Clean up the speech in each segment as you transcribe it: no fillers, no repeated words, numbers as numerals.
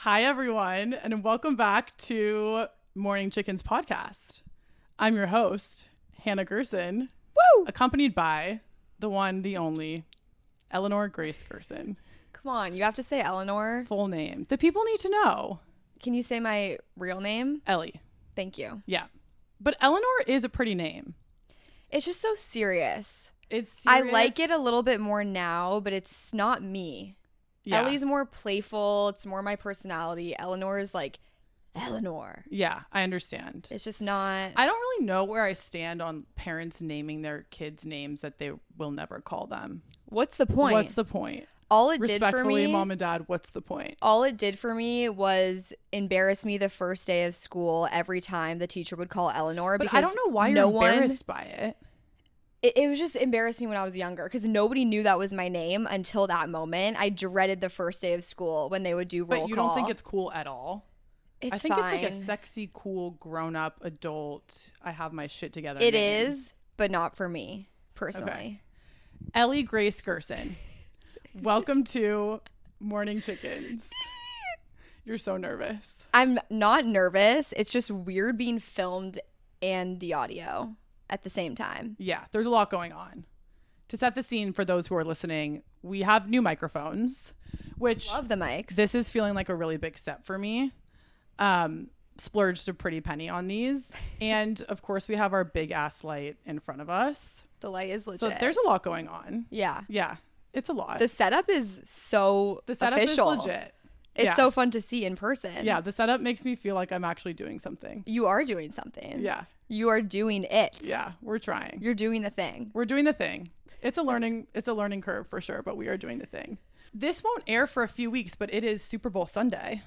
Hi, everyone, and welcome back to Morning Chicken's podcast. I'm your host, Hannah Gerson, accompanied by the one, the only, Eleanor Grace Gerson. Come on, you have to say Eleanor. Full name. The people need to know. Can you say my real name? Ellie. Thank you. Yeah. But Eleanor is a pretty name. It's just so serious. It's serious. I like it a little bit more now, but it's not me. Yeah. Ellie's more playful. It's more my personality. Eleanor is like, Eleanor. Yeah, I understand. It's just not. I don't really know where I stand on parents naming their kids names that they will never call them. What's the point? What's the point? All it did for Respectfully, me, mom and dad, what's the point? all it did for me was embarrass me the first day of school every time the teacher would call Eleanor. But because I don't know why you're embarrassed by it. It was just embarrassing when I was younger because nobody knew that was my name until that moment. I dreaded the first day of school when they would do roll call. But you don't think it's cool at all? It's I think fine. it's like a sexy, cool, grown-up adult. I have my shit together. It name. is, but not for me personally. Okay. Ellie Grace Gerson. Welcome to Morning Chickens. You're so nervous. I'm not nervous. It's just weird being filmed and the audio at the same time. Yeah, there's a lot going on. To set the scene for those who are listening, we have new microphones, which Love the mics. this is feeling like a really big step for me. Splurged a pretty penny on these. And of course, we have our big ass light in front of us. The light is legit. So there's a lot going on. Yeah. Yeah, it's a lot. The setup is so The setup official. is legit. It's Yeah. so fun to see in person. Yeah, the setup makes me feel like I'm actually doing something. You are doing something. Yeah. You are doing it. Yeah, we're trying. You're doing the thing. We're doing the thing. It's a learning curve for sure, but we are doing the thing. This won't air for a few weeks, but it is Super Bowl Sunday.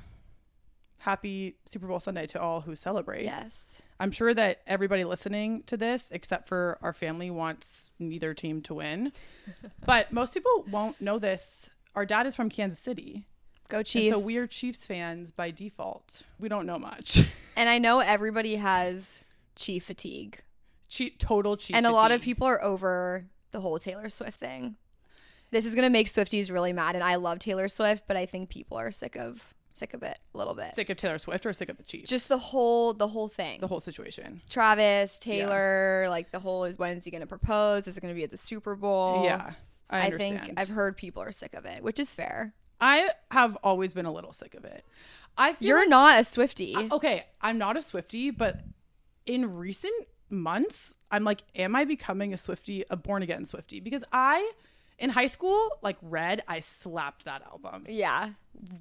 Happy Super Bowl Sunday to all who celebrate. Yes. I'm sure that everybody listening to this, except for our family, wants neither team to win. But most people won't know this. Our dad is from Kansas City. Go Chiefs. And so we are Chiefs fans by default. We don't know much. And I know everybody has Chief fatigue. Total Chief And a lot of fatigue. people are over the whole Taylor Swift thing. This is going to make Swifties really mad. And I love Taylor Swift, but I think people are sick of it a little bit. Sick of Taylor Swift or sick of the Chiefs? Just the whole thing. The whole situation. Travis, Taylor, like the whole is when is he going to propose? Is it going to be at the Super Bowl? Yeah, I I understand. think I've heard people are sick of it, which is fair. I have always been a little sick of it. I feel You're like, not a Swiftie. okay, I'm not a Swiftie, but in recent months, I'm like, am I becoming a Swiftie, a born again Swiftie? Because in high school, like Red, I slapped that album. Yeah.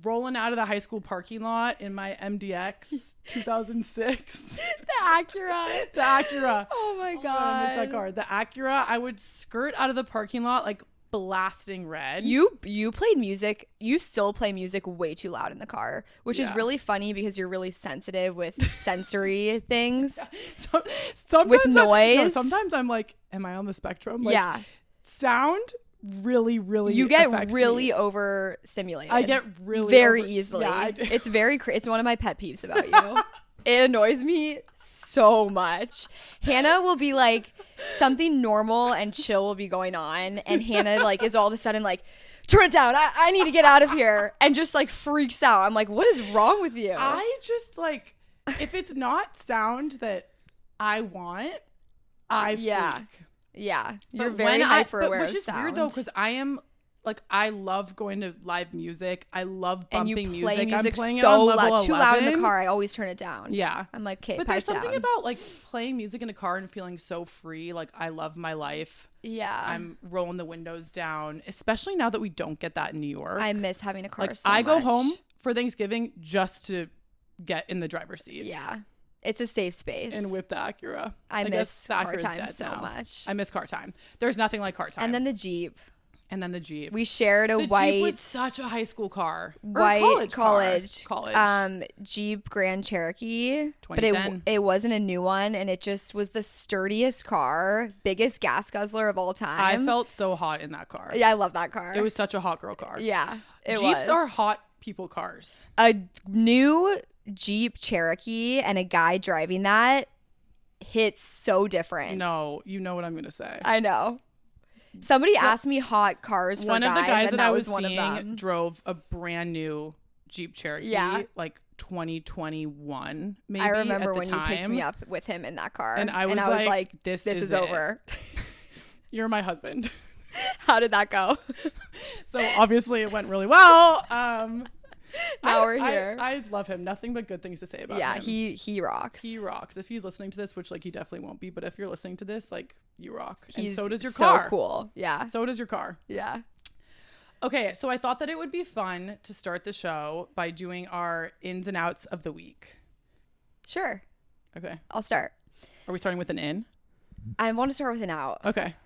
Rolling out of the high school parking lot in my MDX 2006. The Acura. The Acura. Oh my God. I miss that car. The Acura, I would skirt out of the parking lot like blasting Red. You played music. You still play music way too loud in the car, which is Yeah. really funny because you're really sensitive with sensory things. Sometimes With noise. sometimes I'm like, am I on the spectrum? Like, Yeah. sound really, really. You get affects really me. overstimulated. I get really very over- easily. Yeah, I do. It's it's one of my pet peeves about you. It annoys me so much. Hannah will be like, something normal and chill will be going on, and Hannah like is all of a sudden like, turn it down. I need to get out of here, and just like freaks out. I'm like, what is wrong with you? I just like, if it's not sound that I want, I Yeah. freak. Yeah, you're But very when hyper aware which of is sound. weird though, because I am like, I love going to live music. I love and you bumping play music I'm playing so it on level loud, too loud in the 11. car. I always turn it down. Yeah. I'm like, okay, But pipe there's something down. about like playing music in a car and feeling so free. Like, I love my life. Yeah, I'm rolling the windows down, especially now that we don't get that in New York. I miss having a car. like, so I go much. home for Thanksgiving just to get in the driver's seat. Yeah, it's a safe space. And whip the Acura. I guess miss the car Acura's time dead so now. much. I miss car time. There's nothing like car time. And then the Jeep. the Jeep. We shared a the white Jeep was such a high school car. Or white college. Jeep Grand Cherokee, but 2010. it wasn't a new one, and it just was the sturdiest car, biggest gas guzzler of all I time. felt so hot in that car. Yeah, I love that car. It was such a hot girl car. Yeah, it Jeeps was. are hot people cars. A new Jeep Cherokee and a guy driving that hits so different. No, you know what I'm going to say. I know. Somebody asked me hot cars for One guys, of the guys and that I was was one of seeing them. drove a brand new Jeep Cherokee, Yeah. like 2021, maybe. I remember at the when time. you picked me up with him in that car. And I was like, this is over. You're my husband. How did that go? So obviously it went really well. Now we're here. I love him. Nothing but good things to say about him. Yeah, he rocks. He rocks. If he's listening to this, which like he definitely won't be, but if you're listening to this, like you rock. He's and so does your so car. cool. Yeah. So does your car. Yeah. Okay, so I thought that it would be fun to start the show by doing our ins and outs of the week. Sure. Okay. I'll start. Are we starting with an in? I want to start with an out. Okay.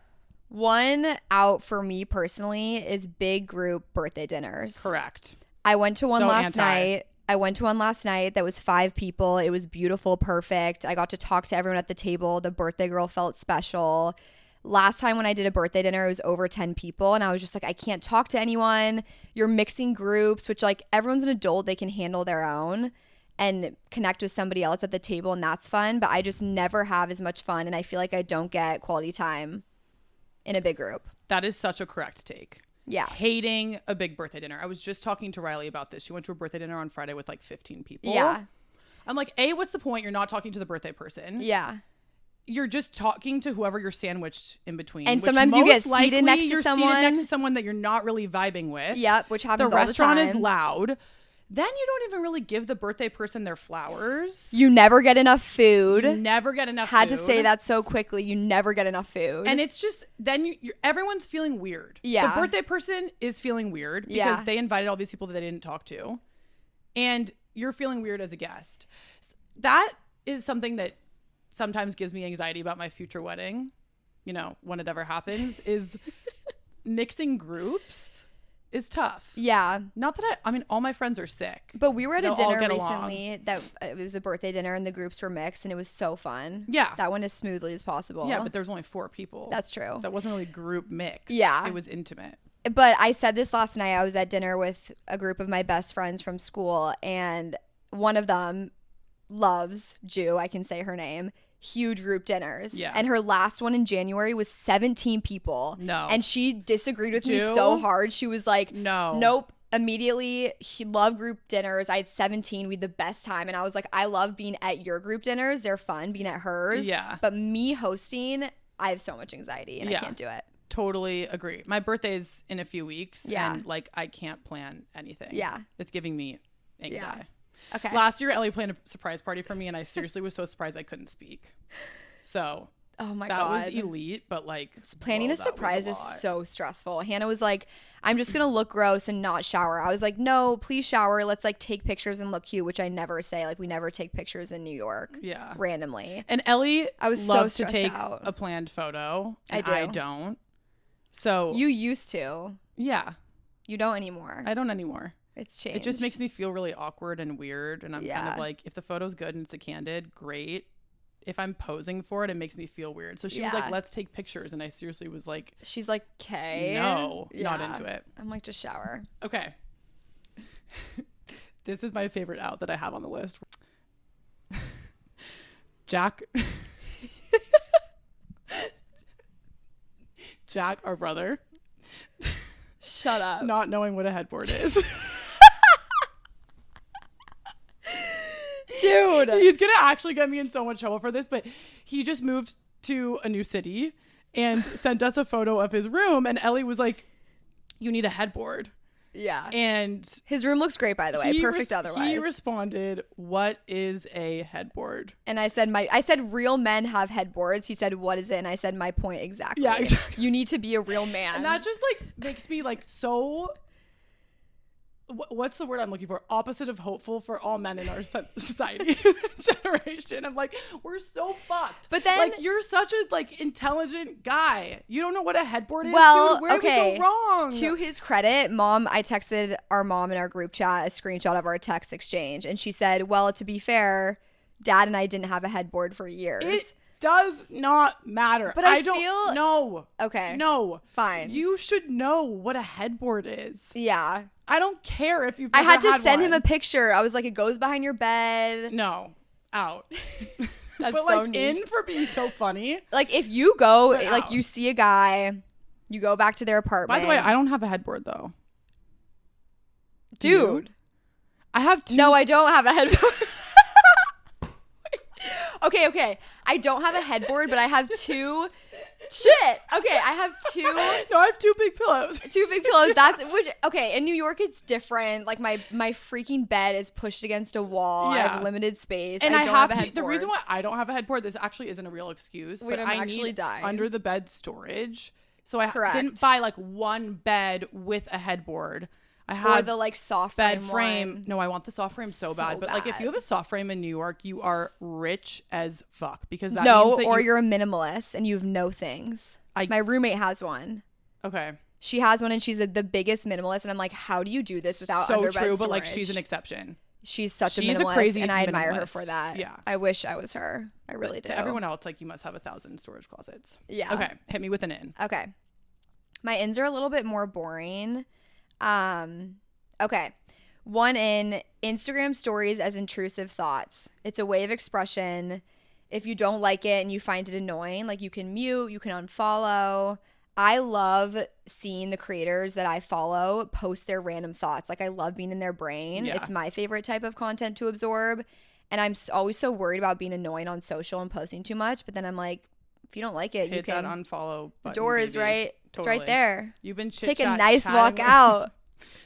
One out for me personally is big group birthday dinners. Correct. I went to one So last anti. night. I went to one last night that was 5 people. It was beautiful, perfect. I got to talk to everyone at the table. The birthday girl felt special. Last time when I did a birthday dinner, it was over 10 people. And I was just like, I can't talk to anyone. You're mixing groups, which like everyone's an adult. They can handle their own and connect with somebody else at the table. And that's fun. But I just never have as much fun. And I feel like I don't get quality time in a big group. That is such a correct take. Yeah. Hating a big birthday dinner. I was just talking to Riley about this. She went to a birthday dinner on Friday with like 15 people. Yeah. I'm like, A, what's the point? You're not talking to the birthday person. Yeah. You're just talking to whoever you're sandwiched in between. And which sometimes you most get likely seated next to you're someone. seated next to someone that you're not really vibing with. Yep, which happens The all the time. restaurant is loud. Then you don't even really give the birthday person their flowers. You never get enough food. You never get enough Had food. to say that so quickly. You never get enough food. And it's just, then everyone's feeling weird. Yeah. The birthday person is feeling weird because Yeah. they invited all these people that they didn't talk to. And you're feeling weird as a guest. That is something that sometimes gives me anxiety about my future wedding. You know, when it ever happens, is mixing groups is tough. Yeah. Not that I mean, all my friends are sick. But we were at They'll a all dinner get along. recently that it was a birthday dinner and the groups were mixed and it was so fun. Yeah. That went as smoothly as possible. Yeah, but there's only 4 people. That's true. That wasn't really group mix. Yeah. It was intimate. But I said this last night. I was at dinner with a group of my best friends from school and one of them loves Jew. I can say her name. Huge group dinners. Yeah. And her last one in January was 17 people. No. And she disagreed with me Jew? so hard. She was like, No. Nope. Immediately, he loved group dinners. I had 17. We had the best time. And I was like, I love being at your group dinners. They're fun being at hers. Yeah. But me hosting, I have so much anxiety and Yeah. I can't do it. Totally agree. My birthday's in a few weeks. Yeah. And like I can't plan anything. Yeah. It's giving me anxiety. Okay. Last year, Ellie planned a surprise party for me, and I seriously was so surprised I couldn't speak. So Oh my that God. was elite, but like Planning whoa, a that was surprise is lot. so stressful. Hannah was like, I'm just going to look gross and not shower. I was like, no, please shower. Let's like take pictures and look cute, which I never say. Like we never take pictures in New York. Yeah. Randomly. And Ellie I was so loves to stressed take out. a planned photo. I And do. I don't. So You used to. yeah, You don't anymore. I don't anymore. It's changed. It just makes me feel really awkward and weird. And I'm kind Yeah. of like, if the photo's good and it's a candid, great. If I'm posing for it, it makes me feel weird. So she was Yeah. like, let's take pictures. And I seriously was like, She's like, okay. no, not Yeah. into it. I'm like, just shower. Okay. This is my favorite out that I have on the list. Jack. Jack, our brother, Shut up. not knowing what a headboard is. Dude. He's gonna actually get me in so much trouble for this, but he just moved to a new city and sent us a photo of his room, and Ellie was like, you need a headboard. Yeah. And His room looks great, by the way. Perfect otherwise. He responded, what is a headboard? And I said real men have headboards. He said, what is it? And I said my point exactly. Yeah, exactly. You need to be a real man. And that just like makes me like so, what's the word I'm looking for? Opposite of hopeful for all men in our society generation. I'm like, we're so fucked. But then- like, you're such a like intelligent guy. You don't know what a headboard is. Well, Dude, where okay. did we go wrong? To his credit, I texted our mom in our group chat a screenshot of our text exchange. And she said, well, to be fair, Dad and I didn't have a headboard for years. It does not matter. But I don't feel- no. Okay. No. Fine. You should know what a headboard is. Yeah. I don't care if you've I never had to send him one. a picture. I was like, it goes behind your bed. No. Out. That's but so like niche. in for being so funny. Like if you go, But like out. you see a guy, you go back to their apartment. By the way, I don't have a headboard though. dude. I have two. No, I don't have a headboard. Okay. I don't have a headboard, but I have two. Shit. Okay, I have two. No, I have two big pillows. Two big pillows. Okay, in New York it's different. Like my freaking bed is pushed against a wall. I have limited space. And I don't have a headboard. The reason why I don't have a headboard, this actually isn't a real excuse, but I need under the bed storage. So I didn't buy like one bed with a headboard. I have the like soft bed frame. one. No, I want the soft frame so bad. But like if you have a soft frame in New York, you are rich as fuck because that means that you're a minimalist and you have no things. My roommate has one. Okay. She has one and she's the biggest minimalist and I'm like, how do you do this without under bed storage? But like she's an exception. She's such a minimalist and I admire her for that. Yeah. I wish I was her. I really do. To everyone else, like you must have 1,000 storage closets. Yeah. Okay. Hit me with an in. Okay. My ins are a little bit more boring. Okay. One in: Instagram stories as intrusive thoughts. It's a way of expression. If you don't like it and you find it annoying, like you can mute, you can unfollow. I love seeing the creators that I follow post their random thoughts. Like I love being in their brain. Yeah. It's my favorite type of content to absorb. And I'm always so worried about being annoying on social and posting too much. But then I'm like, if you don't like it, you can. Hit that unfollow button. The door is right. Totally. It's right there. You've been take a nice walk out.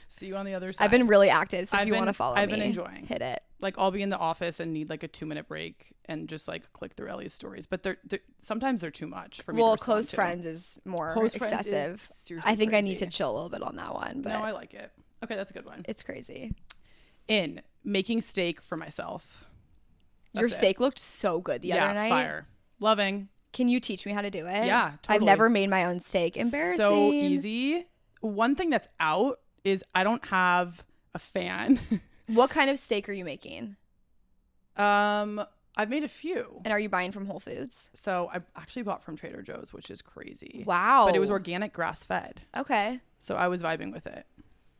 See you on the other side. I've been really active, so if you want to follow me, I've been enjoying. Hit it. Like I'll be in the office and need like a 2-minute break and just like click through Ellie's stories, but they're sometimes they're too much for me. Well, close friends is more excessive. I think crazy. I need to chill a little bit on that one. But no, I like it. Okay, that's a good one. It's crazy. In making steak for myself. Your steak looked so good the other night. Fire. Loving. Can you teach me how to do it? Yeah, totally. I've never made my own steak. Embarrassing. So easy. One thing that's out is I don't have a fan. What kind of steak are you making? I've made a few. And are you buying from Whole Foods? So I actually bought from Trader Joe's, which is crazy. Wow. But it was organic grass fed. Okay. So I was vibing with it.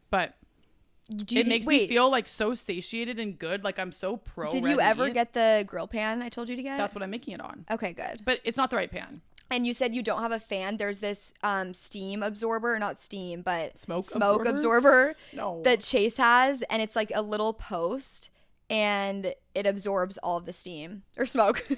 But it makes me feel like so satiated and good. Like I'm so pro. Did you ever get the grill pan I told you to get? That's what I'm making it on. Okay, good. But it's not the right pan. And you said you don't have a fan. There's this steam absorber, not steam, but smoke absorber no. that Chase has. And it's like a little post and it absorbs all of the steam or smoke. You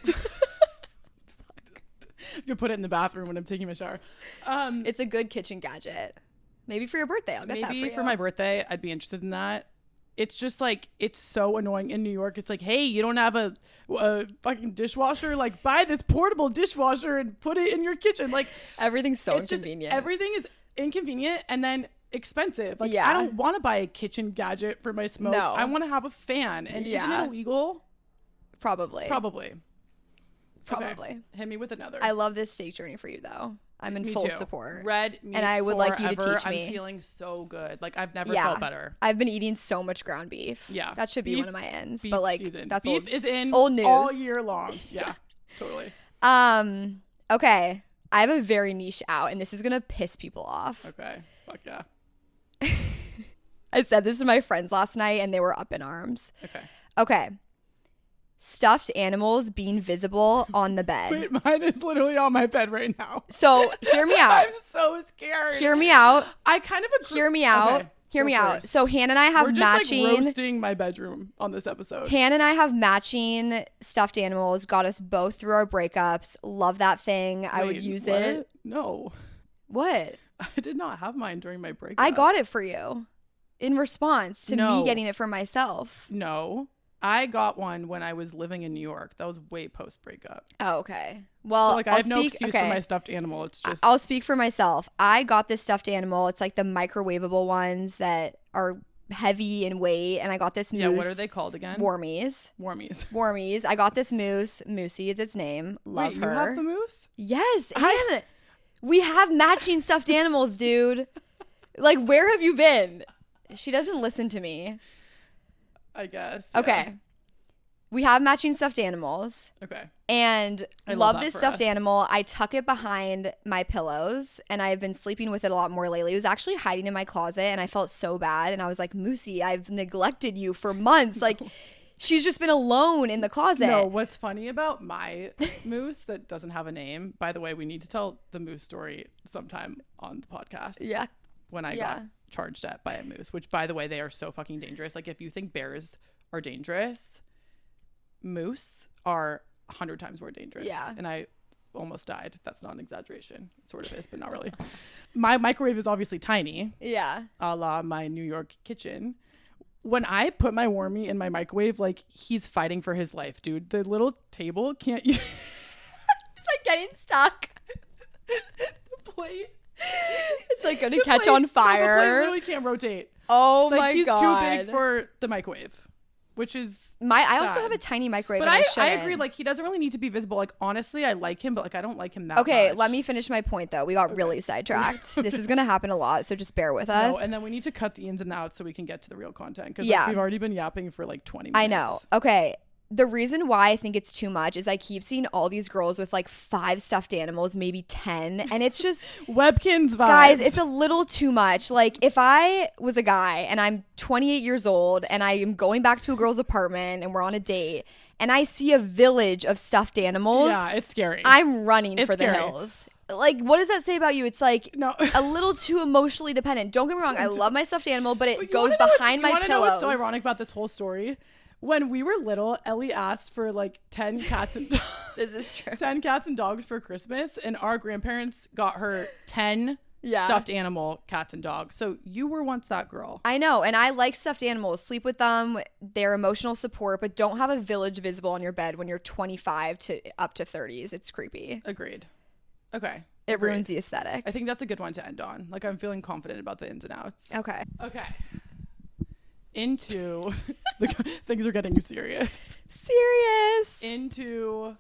can put it in the bathroom when I'm taking my shower. It's a good kitchen gadget. Maybe for your birthday. I'll get that for you. Maybe for my birthday, I'd be interested in that. It's just like, it's so annoying in New York. It's like, hey, you don't have a fucking dishwasher? Like, buy this portable dishwasher and put it in your kitchen. Like, everything's so inconvenient. Everything is inconvenient and then expensive. Like, I don't want to buy a kitchen gadget for my smoke. No. I want to have a fan. And isn't it illegal? Probably. Okay. Hit me with another. I love this steak journey for you, though. I'm in full support. Red meat and I would like you to teach me. I'm feeling so good. Like I've never felt better. I've been eating so much ground beef. Yeah. That should be one of my ends. But like season. That's beef is in old news all year long. Yeah. Totally. Okay. I have a very niche out and this is gonna piss people off. Okay. Fuck yeah. I said this to my friends last night and they were up in arms. Okay. Stuffed animals being visible on the bed. Wait, mine is literally on my bed right now. So hear me out. I'm so scared. Hear me out. I kind of agree. Hear me out. Okay, hear me out. So Hannah and I have matching. We're just like roasting my bedroom on this episode. Hannah and I have matching stuffed animals. Got us both through our breakups. Love that thing. I would use it. No. What? I did not have mine during my breakup. I got it for you in response to me getting it for myself. No. I got one when I was living in New York. That was way post breakup. Oh, okay. Well, so like I have no excuse for my stuffed animal. It's just I'll speak for myself. I got this stuffed animal. It's like the microwavable ones that are heavy in weight, and I got this moose. Yeah, what are they called again? Wormies. I got this moose. Moosey is its name. Love her. You have the moose? Yes. We have matching stuffed animals, dude. Like, where have you been? She doesn't listen to me. I guess. Okay. We have matching stuffed animals. Okay. And I love this stuffed animal. I tuck it behind my pillows and I've been sleeping with it a lot more lately. It was actually hiding in my closet and I felt so bad. And I was like, Moosey, I've neglected you for months. Like, she's just been alone in the closet. No, what's funny about my moose that doesn't have a name, by the way, we need to tell the moose story sometime on the podcast. Yeah. When I got charged at by a moose, which by the way, they are so fucking dangerous. Like if you think bears are dangerous, moose are 100 times more dangerous. Yeah. And I almost died. That's not an exaggeration. It sort of is, but not really. My microwave is obviously tiny. Yeah. A la my New York kitchen. When I put my warmie in my microwave, like he's fighting for his life, dude. The little table can't use It's like getting stuck. the plate. It's like going to catch on fire. The plate literally can't rotate. Oh Like my he's God. too big for the microwave, which is I also sad. have a tiny microwave. But and I agree. Like he doesn't really need to be visible. Like honestly, I like him, but like I don't like him that Okay, much. let me finish my point though. We got really sidetracked. This is gonna happen a lot, so just bear with us. No, and then we need to cut the ins and outs so we can get to the real content because Yeah. we've already been yapping for like 20 minutes. I know. Okay. The reason why I think it's too much is I keep seeing all these girls with like 5 stuffed animals, maybe 10, and it's just Webkins vibes. guys, it's a little too much. Like if I was a guy and I'm 28 years old and I am going back to a girl's apartment and we're on a date and I see a village of stuffed animals, Yeah, it's scary. I'm running It's for the scary. hills. Like, what does that say about you? It's like No. a little too emotionally dependent. Don't get me wrong. I love my stuffed animal, but it You goes wanna know behind you my wanna know pillows. what's so ironic about this whole story? When we were little, Ellie asked for like 10 cats and dogs. This is true. 10 cats and dogs for Christmas, and our grandparents got her 10 stuffed animal cats and dogs. So you were once that girl. I know, and I like stuffed animals. Sleep with them. They're emotional support, but don't have a village visible on your bed when you're 25 to up to 30s. It's creepy. Agreed. Okay. It Agreed. ruins the aesthetic. I think that's a good one to end on. Like I'm feeling confident about the ins and outs. Okay. Okay. Into things are getting serious. Serious. Into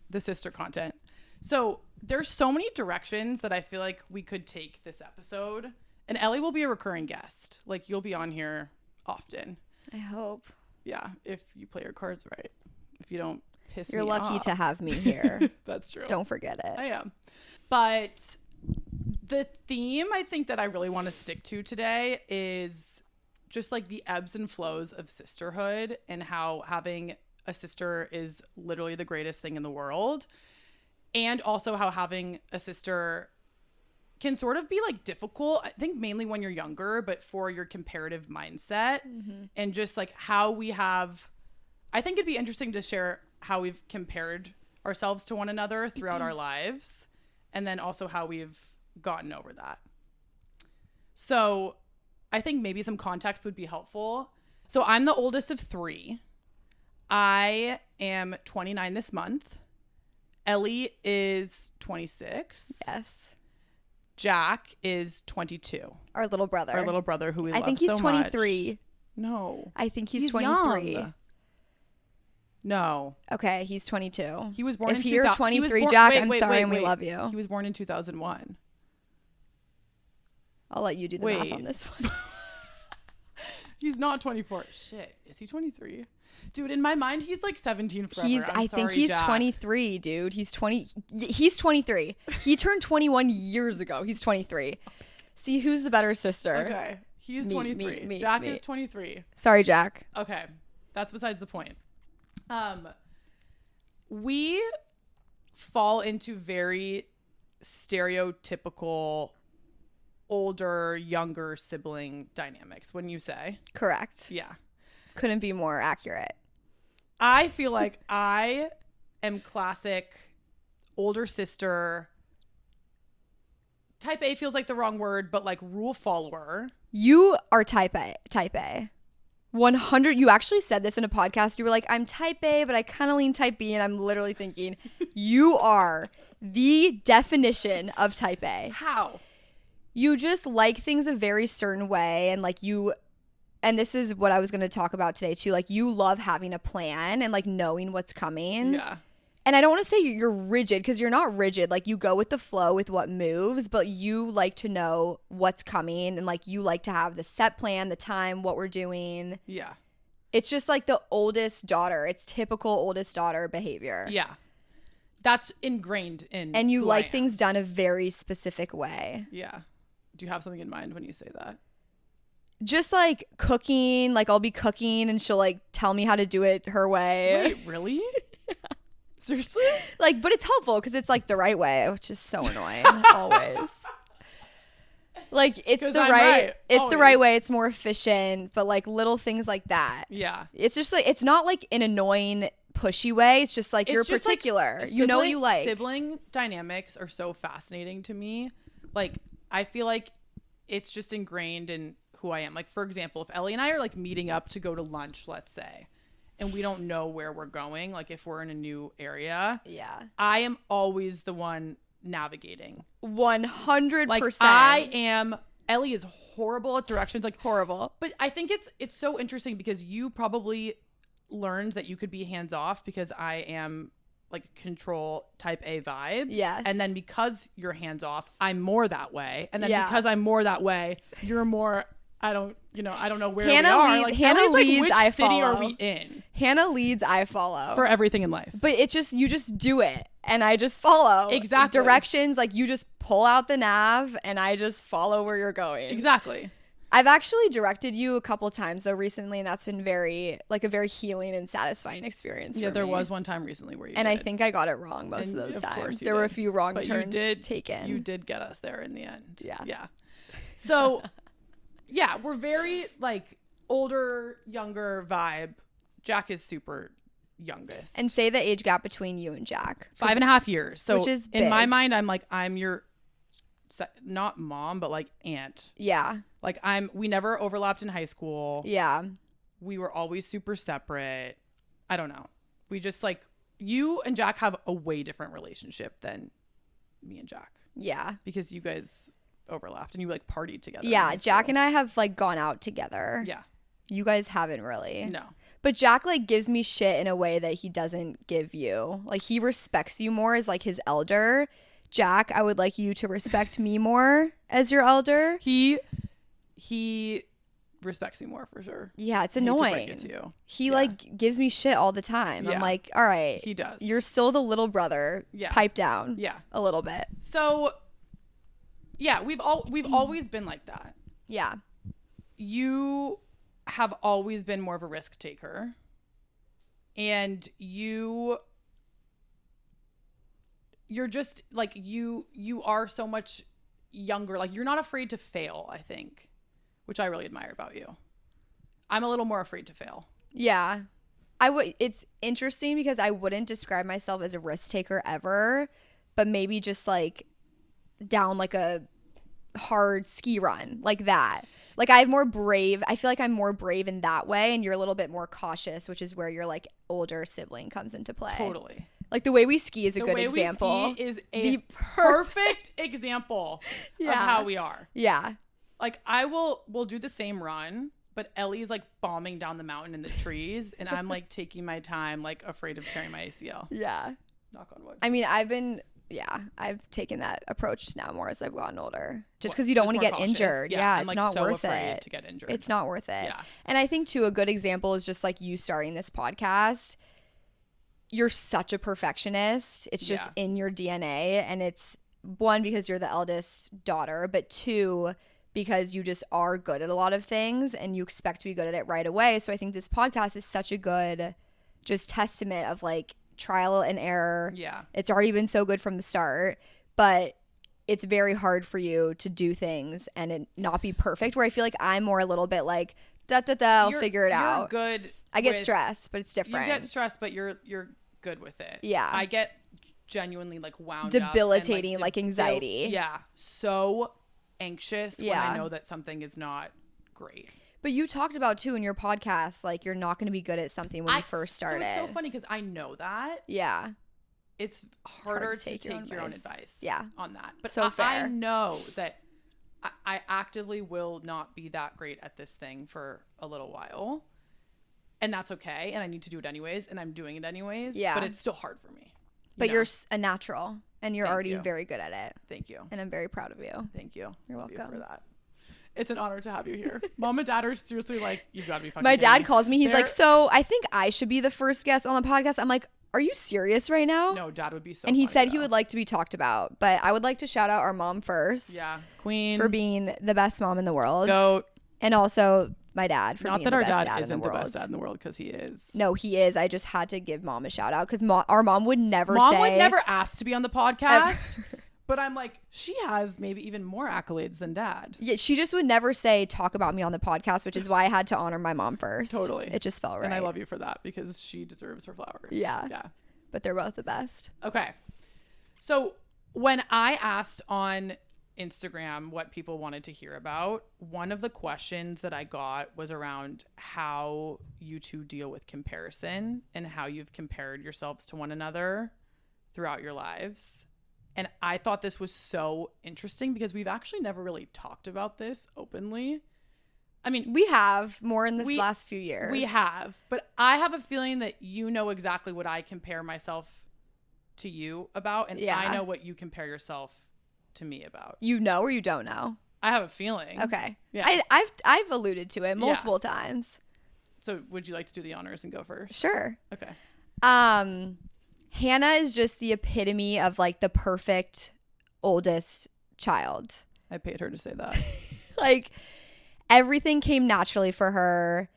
the sister content. So there's so many directions that I feel like we could take this episode. And Ellie will be a recurring guest. Like you'll be on here often. I hope. Yeah, if you play your cards right. If you don't piss You're me lucky off. to have me here. That's true. Don't forget it. I am. But the theme I think that I really want to stick to today is just like the ebbs and flows of sisterhood and how having a sister is literally the greatest thing in the world. And also how having a sister can sort of be like difficult, I think mainly when you're younger, but for your comparative mindset and just like how we have, I think it'd be interesting to share how we've compared ourselves to one another throughout our lives and then also how we've gotten over that. So I think maybe some context would be helpful. So I'm the oldest of 3. I am 29 this month. Ellie is 26. Yes. Jack is 22. Our little brother. Our little brother who we love I think he's so 23. much. No. I think he's 23. Young. No. Okay, he's 22. He was born if in you're 2000 23, born, Jack, wait, I'm wait, sorry wait, and we wait. love you. He was born in 2001. I'll let you do the math Wait. on this one. He's not 24. Shit. Is he 23? Dude, in my mind, he's like 17 forever. I think he's Jack. 23, dude. He's 23. He turned 21 years ago. He's 23. See who's the better sister. Okay. He's Me, 23. me, Jack me. is 23. Sorry, Jack. Okay. That's besides the point. We fall into very stereotypical older, younger sibling dynamics, wouldn't you say? Correct. Yeah. Couldn't be more accurate. I feel like I am classic older sister. Type A feels like the wrong word, but like rule follower. You are type A. Type A. 100. You actually said this in a podcast. You were like, I'm type A, but I kind of lean type B. And I'm literally thinking, you are the definition of type A. How? You just like things a very certain way. And like you, and this is what I was going to talk about today too. Like you love having a plan and like knowing what's coming. Yeah. And I don't want to say you're rigid because you're not rigid. Like you go with the flow with what moves, but you like to know what's coming and like you like to have the set plan, the time, what we're doing. Yeah. It's just like the oldest daughter. It's typical oldest daughter behavior. Yeah. That's ingrained in And you who like I am. things done a very specific way. Yeah. Do you have something in mind when you say that? Just like cooking, like I'll be cooking and she'll like tell me how to do it her way. Wait, really? Seriously? Like, but it's helpful because it's like the right way, which is so annoying always. Like it's 'Cause the I'm right it's the always. right way. It's more efficient, but like little things like that. Yeah. It's just like it's not like an annoying pushy way. It's just like you're It's just, like, particular. You know what you like. Sibling dynamics are so fascinating to me. Like I feel like it's just ingrained in who I am. Like for example, if Ellie and I are like meeting up to go to lunch, let's say, and we don't know where we're going, like if we're in a new area, Yeah. I am always the one navigating. 100%. Like Ellie is horrible at directions, like horrible. But I think it's so interesting because you probably learned that you could be hands off because I am like control type A vibes. Yes. And then because you're hands off, I'm more that way. And then Yeah. because I'm more that way, you're more I don't know where Hannah we are. lead- Like Hannah Ellie's leads, like, which I city are follow. we in? Hannah leads, I follow. For everything in life. But it just you just do it and I just follow. Exactly. Directions, like you just pull out the nav and I just follow where you're going. Exactly. I've actually directed you a couple times though recently, and that's been a very healing and satisfying experience. Yeah, for there me. was one time recently where you and did. I think I got it wrong most And of those of course times. you There were a did. few wrong But turns you did taken. You did get us there in the end. Yeah. Yeah. So yeah, we're very like older, younger vibe. Jack is super youngest. And say the age gap between you and Jack. 5.5 years. So Which is in my big. mind, I'm like, I'm your not mom, but like aunt. Yeah. Like we never overlapped in high school. Yeah. We were always super separate. I don't know. We just like you and Jack have a way different relationship than me and Jack Yeah. because you guys overlapped and you like partied together. Yeah. Jack and I have like gone out together. Yeah. You guys haven't really. No. But Jack like gives me shit in a way that he doesn't give you. Like he respects you more as like his elder. Jack, I would like you to respect me more as your elder. He respects me more for sure. Yeah, it's I hate to break annoying. it to you. He Yeah. like gives me shit all the time. Yeah. I'm like, all right, He does. you're still the little brother. Yeah. Pipe down. Yeah. A little bit. So yeah, we've always been like that. Yeah. You have always been more of a risk taker. And you're just like you are so much younger. Like you're not afraid to fail, I think, which I really admire about you. I'm a little more afraid to fail. Yeah. It's interesting because I wouldn't describe myself as a risk taker ever, but maybe just like down like a hard ski run like that. Like I feel like I'm more brave in that way, and you're a little bit more cautious, which is where your like older sibling comes into play. Totally. Like the way we ski is a The good way example. we ski is a The perfect example of Yeah. how we are. Yeah. Like we'll do the same run, but Ellie's like bombing down the mountain in the trees, and I'm like taking my time, like afraid of tearing my ACL. Yeah. Knock on wood. I mean, I've taken that approach now more as I've gotten older. Just because you don't Just want to more get cautious. injured. Yeah, Yeah, I'm, it's like, not so worth afraid it. to get injured. It's not worth it. Yeah. And I think too, a good example is just like you starting this podcast. You're such a perfectionist. It's just Yeah. in your DNA. And it's one, because you're the eldest daughter, but two, because you just are good at a lot of things and you expect to be good at it right away. So I think this podcast is such a good just testament of like trial and error. Yeah. It's already been so good from the start, but it's very hard for you to do things and it not be perfect, where I feel like I'm more a little bit like, I'll figure it out. You're good. I get with- stressed, but it's You different. get stressed, but you're good with it. Yeah. I get genuinely like wound Debilitating, up and, like, anxiety. Yeah. So anxious when Yeah. I know that something is not great. But you talked about too in your podcast, like you're not going to be good at something when you first started. So it's so funny because I know that. Yeah. It's harder hard to take your own advice Yeah. on that. But So I fair. know that I actively will not be that great at this thing for a little while. And that's okay. And I need to do it anyways. And I'm doing it anyways. Yeah. But it's still hard for me. But know? you're a natural and you're Thank already you. very good at it. Thank you. And I'm very proud of you. Thank you. You're Love you welcome. for that. It's an honor to have you here. Mom and Dad are seriously like, you've got to be fucking My kidding dad me. calls me. He's They're- like, so I think I should be the first guest on the podcast. I'm like, are you serious right now? No, Dad would be so And he funny, said he though. would like to be talked about. But I would like to shout out our mom first. Yeah. Queen. For being the best mom in the world. Goat. And also my dad for Not being that the our best dad dad in isn't the the world. best dad in the world, because he is. No, he is. I just had to give mom a shout out because our mom would never Mom say. would never ask to be on the podcast, But I'm like, she has maybe even more accolades than dad. Yeah, she just would never say talk about me on the podcast, which is why I had to honor my mom first. Totally. It just felt right. And I love you for that because she deserves her flowers. Yeah. Yeah. But they're both the best. Okay. So when I asked on Instagram what people wanted to hear about, one of the questions that I got was around how you two deal with comparison and how you've compared yourselves to one another throughout your lives. And I thought this was so interesting because we've actually never really talked about this openly. I mean, we have more in the last few years. We have, but I have a feeling that you know exactly what I compare myself to you about, and I know what you compare yourself to me about. You know or you don't know? I have a feeling. Okay. Yeah. I've alluded to it multiple times. So would you like to do the honors and go first? Sure. Okay. Hannah is just the epitome of like the perfect oldest child. I paid her to say that. Like everything came naturally for her.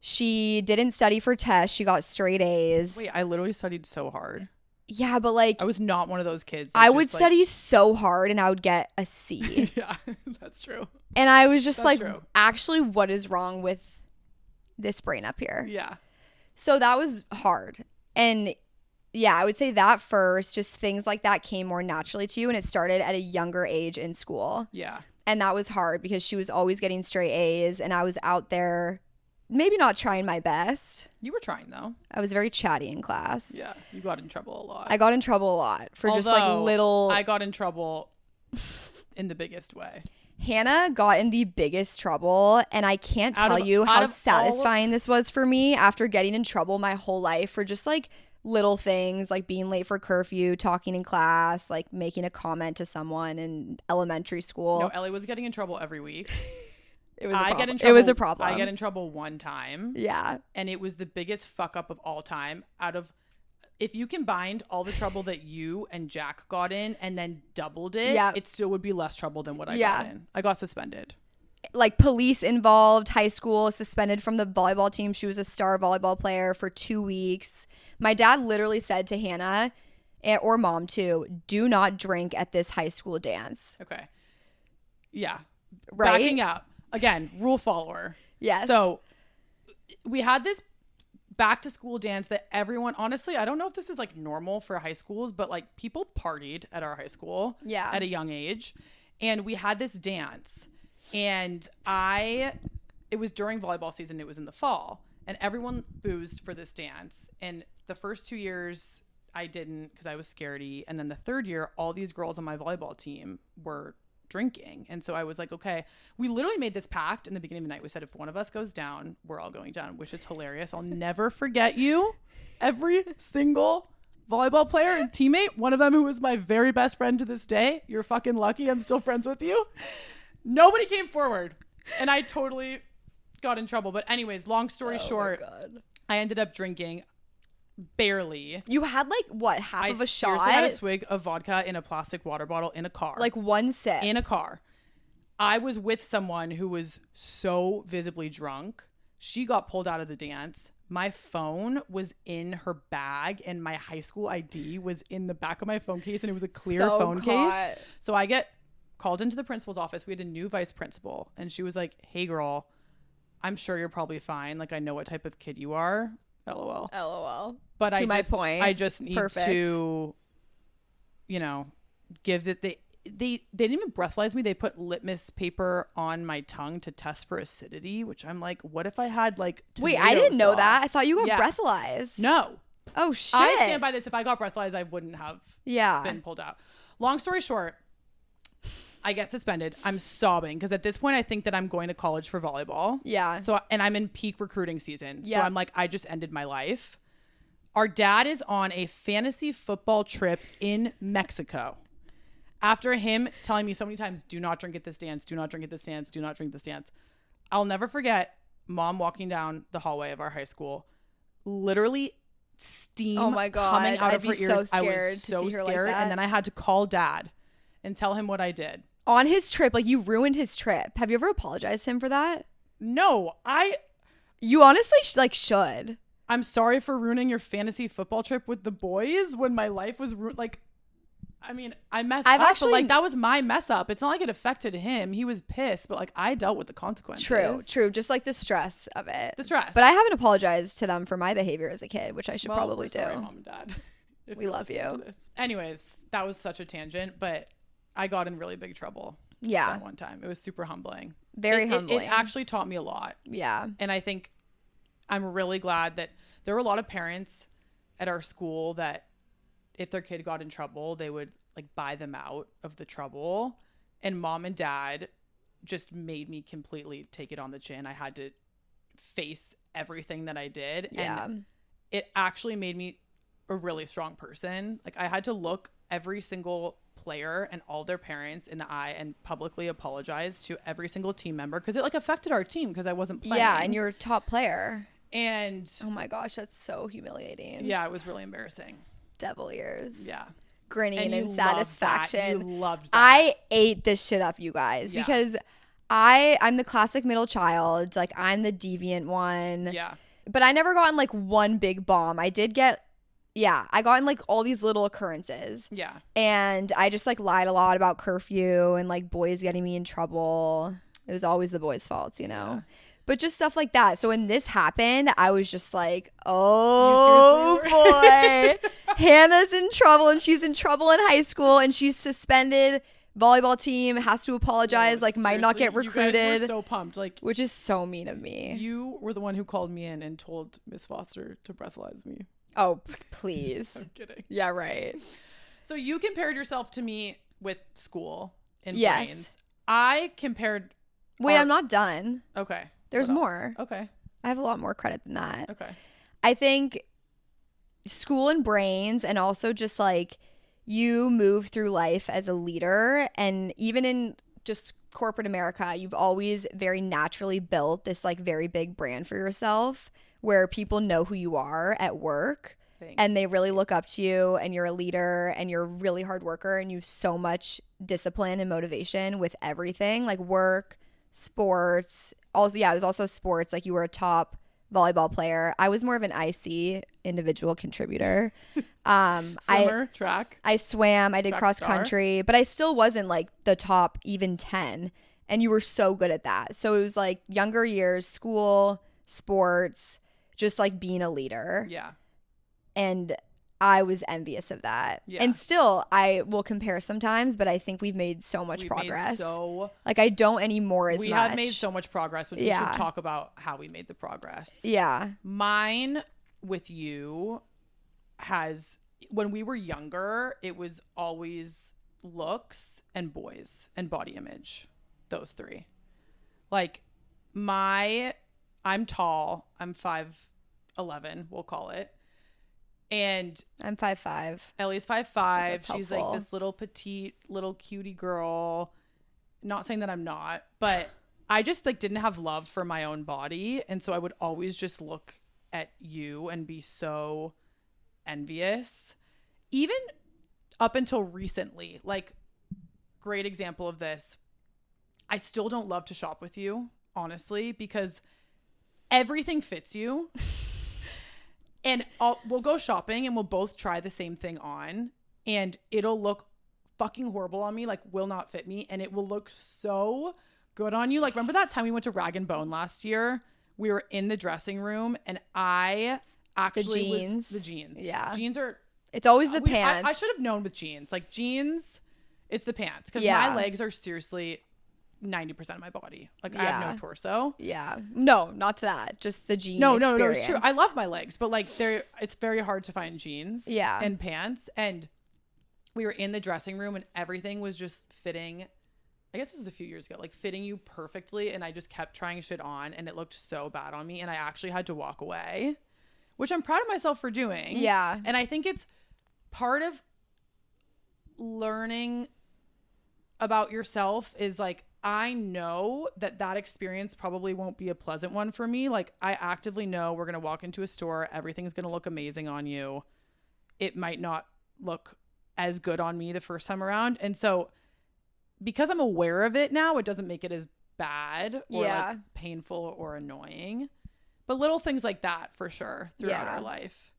She didn't study for tests. She got straight A's. Wait, I literally studied so hard. Yeah, but like I was not one of those kids. I would study so hard and I would get a C. Yeah, that's true. And I was just That's like, true. actually, what is wrong with this brain up here? Yeah. So that was hard. And yeah, I would say that first, just things like that came more naturally to you. And it started at a younger age in school. Yeah. And that was hard because she was always getting straight A's and I was out there maybe not trying my best. You were trying though. I was very chatty in class. Yeah. You got in trouble a lot. I got in trouble a lot for just like little. I got in trouble in the biggest way. Hannah got in the biggest trouble, and I can't tell you how satisfying this was for me after getting in trouble my whole life for just like little things, like being late for curfew, talking in class, like making a comment to someone in elementary school. No, Ellie was getting in trouble every week. It was a problem. It was a problem. I get in trouble one time. Yeah. And it was the biggest fuck up of all time. If you combined all the trouble that you and Jack got in and then doubled it, it still would be less trouble than what I got in. I got suspended. Like police involved, high school, suspended from the volleyball team. She was a star volleyball player for 2 weeks. My dad literally said to Hannah, or mom too, do not drink at this high school dance. Okay. Yeah. Right? Backing up. Again, rule follower. Yes. So we had this back to school dance that everyone, honestly, I don't know if this is like normal for high schools, but like people partied at our high school at a young age. And we had this dance and it was during volleyball season. It was in the fall and everyone boozed for this dance. And the first 2 years I didn't because I was scaredy. And then the third year, all these girls on my volleyball team were drinking. And so I was like, okay, we literally made this pact in the beginning of the night. We said, if one of us goes down, we're all going down, which is hilarious. I'll never forget you. Every single volleyball player and teammate, one of them who was my very best friend to this day. You're fucking lucky I'm still friends with you. Nobody came forward. And I totally got in trouble. But anyways, long story short, I ended up drinking barely. You had like what, half of a shot? I had a swig of vodka in a plastic water bottle in a car. Like one sip. In a car. I was with someone who was so visibly drunk. She got pulled out of the dance. My phone was in her bag and my high school ID was in the back of my phone case and it was a clear phone case. So I get called into the principal's office. We had a new vice principal and she was like, hey girl, I'm sure you're probably fine. Like I know what type of kid you are. LOL. LOL. But to my point. I just need to, you know, give that they didn't even breathalyze me. They put litmus paper on my tongue to test for acidity, which I'm like, what if I had like Wait, I didn't know that. I thought you got Yeah. breathalyzed. No. Oh shit. I stand by this. If I got breathalyzed, I wouldn't have been pulled out. Long story short, I get suspended. I'm sobbing because at this point I think that I'm going to college for volleyball. Yeah. So and I'm in peak recruiting season. So I'm like, I just ended my life. Our dad is on a fantasy football trip in Mexico. After him telling me so many times, do not drink at this dance, do not drink at this dance, do not drink this dance. I'll never forget mom walking down the hallway of our high school, literally steam coming out of her ears. So scared I was so scared. And then I had to call dad and tell him what I did. On his trip, like you ruined his trip. Have you ever apologized to him for that? No, You honestly should. I'm sorry for ruining your fantasy football trip with the boys when my life was like, I mean, I messed I've up, actually, but like that was my mess up. It's not like it affected him. He was pissed, but like I dealt with the consequences. True. Just like the stress of it. The stress. But I haven't apologized to them for my behavior as a kid, which I should probably do. Sorry, Mom and Dad. We love you. Anyways, that was such a tangent, but I got in really big trouble. Yeah. That one time. It was super humbling. Very humbling. It actually taught me a lot. Yeah. And I think I'm really glad that there were a lot of parents at our school that if their kid got in trouble, they would like buy them out of the trouble. And Mom and Dad just made me completely take it on the chin. I had to face everything that I did. Yeah. And it actually made me a really strong person. Like I had to look every single player and all their parents in the eye and publicly apologize to every single team member because it like affected our team because I wasn't playing. Yeah, and you're a top player. And oh my gosh, that's so humiliating. Yeah, it was really embarrassing. Devil ears. Yeah. Grinning and satisfaction. You loved that. I ate this shit up, you guys, because I'm the classic middle child. Like I'm the deviant one. Yeah. But I never got in like one big bomb. I did get I got in like all these little occurrences. Yeah. And I just like lied a lot about curfew and like boys getting me in trouble. It was always the boys' faults, you know? Yeah. But just stuff like that. So when this happened, I was just like, oh boy, Hannah's in trouble and she's in trouble in high school and she's suspended. Volleyball team has to apologize, like might not get recruited. You guys were so pumped, like, which is so mean of me. You were the one who called me in and told Miss Foster to breathalyze me. Oh, please. I'm kidding. Yeah, right. So you compared yourself to me with school in yes. brains. I compared. Wait, I'm not done. Okay. There's more. Okay. I have a lot more credit than that. Okay. I think school and brains, and also just like you move through life as a leader, and even in just corporate America, you've always very naturally built this like very big brand for yourself where people know who you are at work. Thanks. And they really look up to you, and you're a leader and you're a really hard worker and you have so much discipline and motivation with everything like work, sports. Also, it was also sports. Like you were a top volleyball player. I was more of an IC, individual contributor. Swimmer, track. I swam. I did cross country, but I still wasn't like the top even 10. And you were so good at that. So it was like younger years, school, sports, just like being a leader. Yeah. And I was envious of that. Yeah. And still, I will compare sometimes, but I think we've made so much progress. Like I don't anymore as much. We have made so much progress, but we should talk about how we made the progress. Yeah. Mine with you has, when we were younger, it was always looks and boys and body image. Those three. Like I'm tall. I'm 5'11", we'll call it. And I'm 5'5". Ellie's 5'5". She's like this little petite, little cutie girl. Not saying that I'm not, but I just like didn't have love for my own body. And so I would always just look at you and be so envious. Even up until recently, like great example of this. I still don't love to shop with you, honestly, because everything fits you. And we'll go shopping and we'll both try the same thing on and it'll look fucking horrible on me, like will not fit me, and it will look so good on you. Like remember that time we went to Rag & Bone last year? We were in the dressing room and I actually was the jeans. Yeah. Jeans are... It's always the pants. I should have known with jeans. Like jeans, it's the pants because my legs are seriously 90% of my body. Like I have no torso. Yeah. No, not to that. Just the jean No, experience. it's true. I love my legs, but like it's very hard to find jeans and pants. And we were in the dressing room and everything was just fitting. I guess this was a few years ago, like fitting you perfectly. And I just kept trying shit on and it looked so bad on me. And I actually had to walk away, which I'm proud of myself for doing. Yeah. And I think it's part of learning about yourself is like, I know that experience probably won't be a pleasant one for me. Like I actively know we're going to walk into a store. Everything's going to look amazing on you. It might not look as good on me the first time around. And so because I'm aware of it now, it doesn't make it as bad or like painful or annoying, but little things like that for sure throughout our life.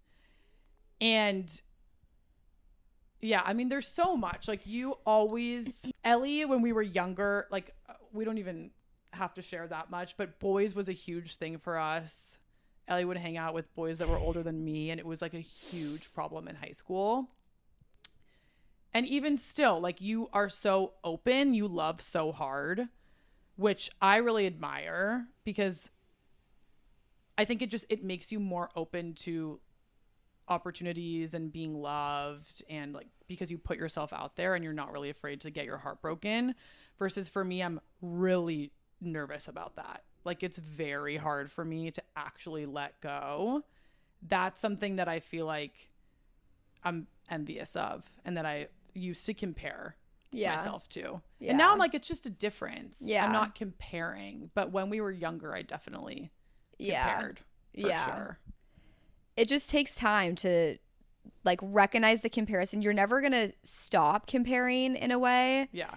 And Yeah, I mean, there's so much. Like, you always, Ellie, when we were younger, like, we don't even have to share that much, but boys was a huge thing for us. Ellie would hang out with boys that were older than me, and it was like a huge problem in high school. And even still, like, you are so open, you love so hard, which I really admire, because I think it makes you more open to opportunities and being loved, and like, because you put yourself out there and you're not really afraid to get your heart broken, versus for me, I'm really nervous about that. Like, it's very hard for me to actually let go. That's something that I feel like I'm envious of, and that I used to compare myself to. Yeah. And now I'm like, it's just a difference. Yeah. I'm not comparing, but when we were younger, I definitely compared for sure. It just takes time to like recognize the comparison. You're never going to stop comparing in a way. Yeah.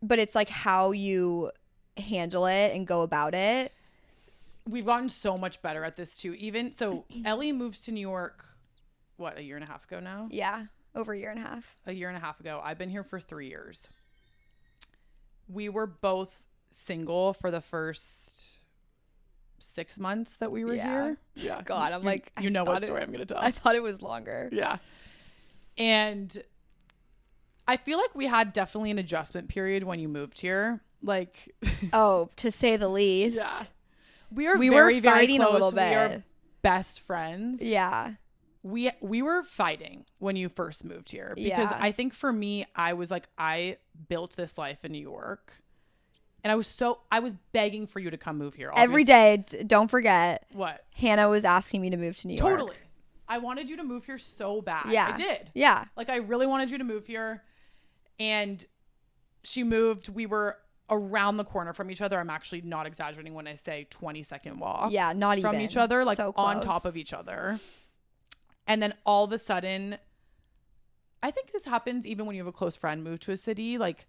But it's like how you handle it and go about it. We've gotten so much better at this too. Even so, Ellie moves to New York, what, a year and a half ago now? Yeah. Over a year and a half. A year and a half ago. I've been here for 3 years. We were both single for the first 6 months that we were here. Yeah. God, I'm like, you know what story I'm going to tell. I thought it was longer. Yeah. And I feel like we had definitely an adjustment period when you moved here. Like, oh, to say the least. Yeah. We were fighting very close. A little bit. We are best friends. Yeah. We were fighting when you first moved here, because I think for me, I was like, I built this life in New York, and I was begging for you to come move here. Obviously. Every day. Don't forget. What? Hannah was asking me to move to New York. Totally. I wanted you to move here so bad. Yeah. I did. Yeah. Like, I really wanted you to move here, and she moved. We were around the corner from each other. I'm actually not exaggerating when I say 20-second walk. Yeah, not even. From each other, like so on top of each other. And then all of a sudden, I think this happens even when you have a close friend move to a city. Like,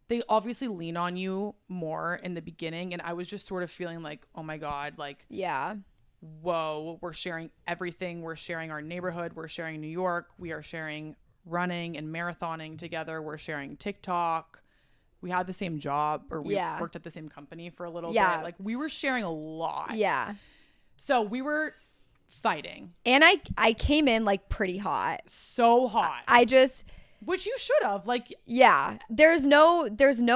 they obviously lean on you more in the beginning. And I was just sort of feeling like, oh my God, like, yeah, whoa, we're sharing everything. We're sharing our neighborhood. We're sharing New York. We are sharing running and marathoning together. We're sharing TikTok. We had the same job, or we worked at the same company for a little bit. Like, we were sharing a lot. Yeah. So we were fighting. And I came in like pretty hot. So hot. Which you should have. Like, yeah. There's no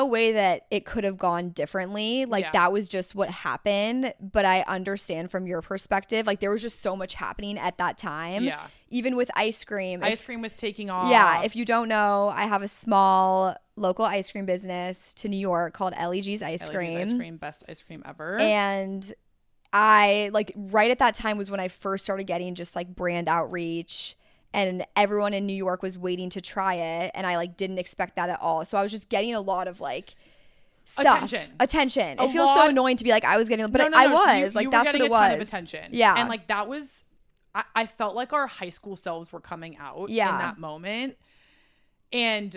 way that it could have gone differently. Like, that was just what happened. But I understand from your perspective. Like, there was just so much happening at that time. Yeah. Even with ice cream. Ice cream was taking off. Yeah. If you don't know, I have a small local ice cream business to New York called Ellie's Ice Cream. Ice cream, best ice cream ever. And I, like, right at that time was when I first started getting just like brand outreach, and everyone in New York was waiting to try it, and I like didn't expect that at all. So I was just getting a lot of like stuff. Attention. It feels so annoying to be like I was getting, but I was like, that's what it was. Ton of attention. Yeah. And like, that was, I felt like our high school selves were coming out in that moment. And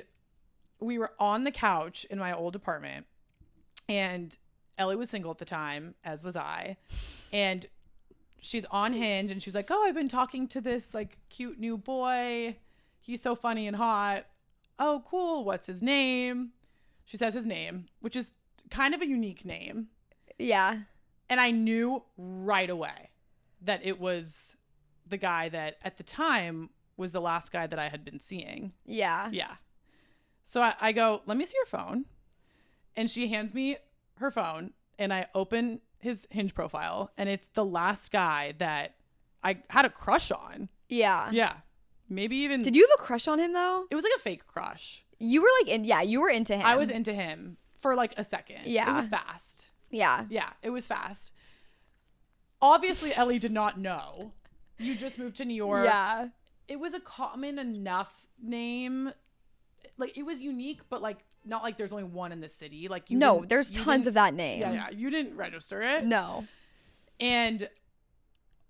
we were on the couch in my old apartment, and Ellie was single at the time, as was I. And she's on Hinge, and she's like, oh, I've been talking to this like cute new boy. He's so funny and hot. Oh, cool. What's his name? She says his name, which is kind of a unique name. Yeah. And I knew right away that it was the guy that at the time was the last guy that I had been seeing. Yeah. Yeah. So I go, let me see your phone. And she hands me her phone, and I open his Hinge profile, and it's the last guy that I had a crush on. Yeah. Yeah. Maybe even. Did you have a crush on him though? It was like a fake crush. You were like you were into him. I was into him for like a second. Yeah. It was fast. Yeah. Yeah. It was fast. Obviously, Ellie did not know. You just moved to New York. Yeah. It was a common enough name. Like, it was unique, but like, not like there's only one in the city. Like, there's tons of that name. Yeah, yeah. You didn't register it. No. And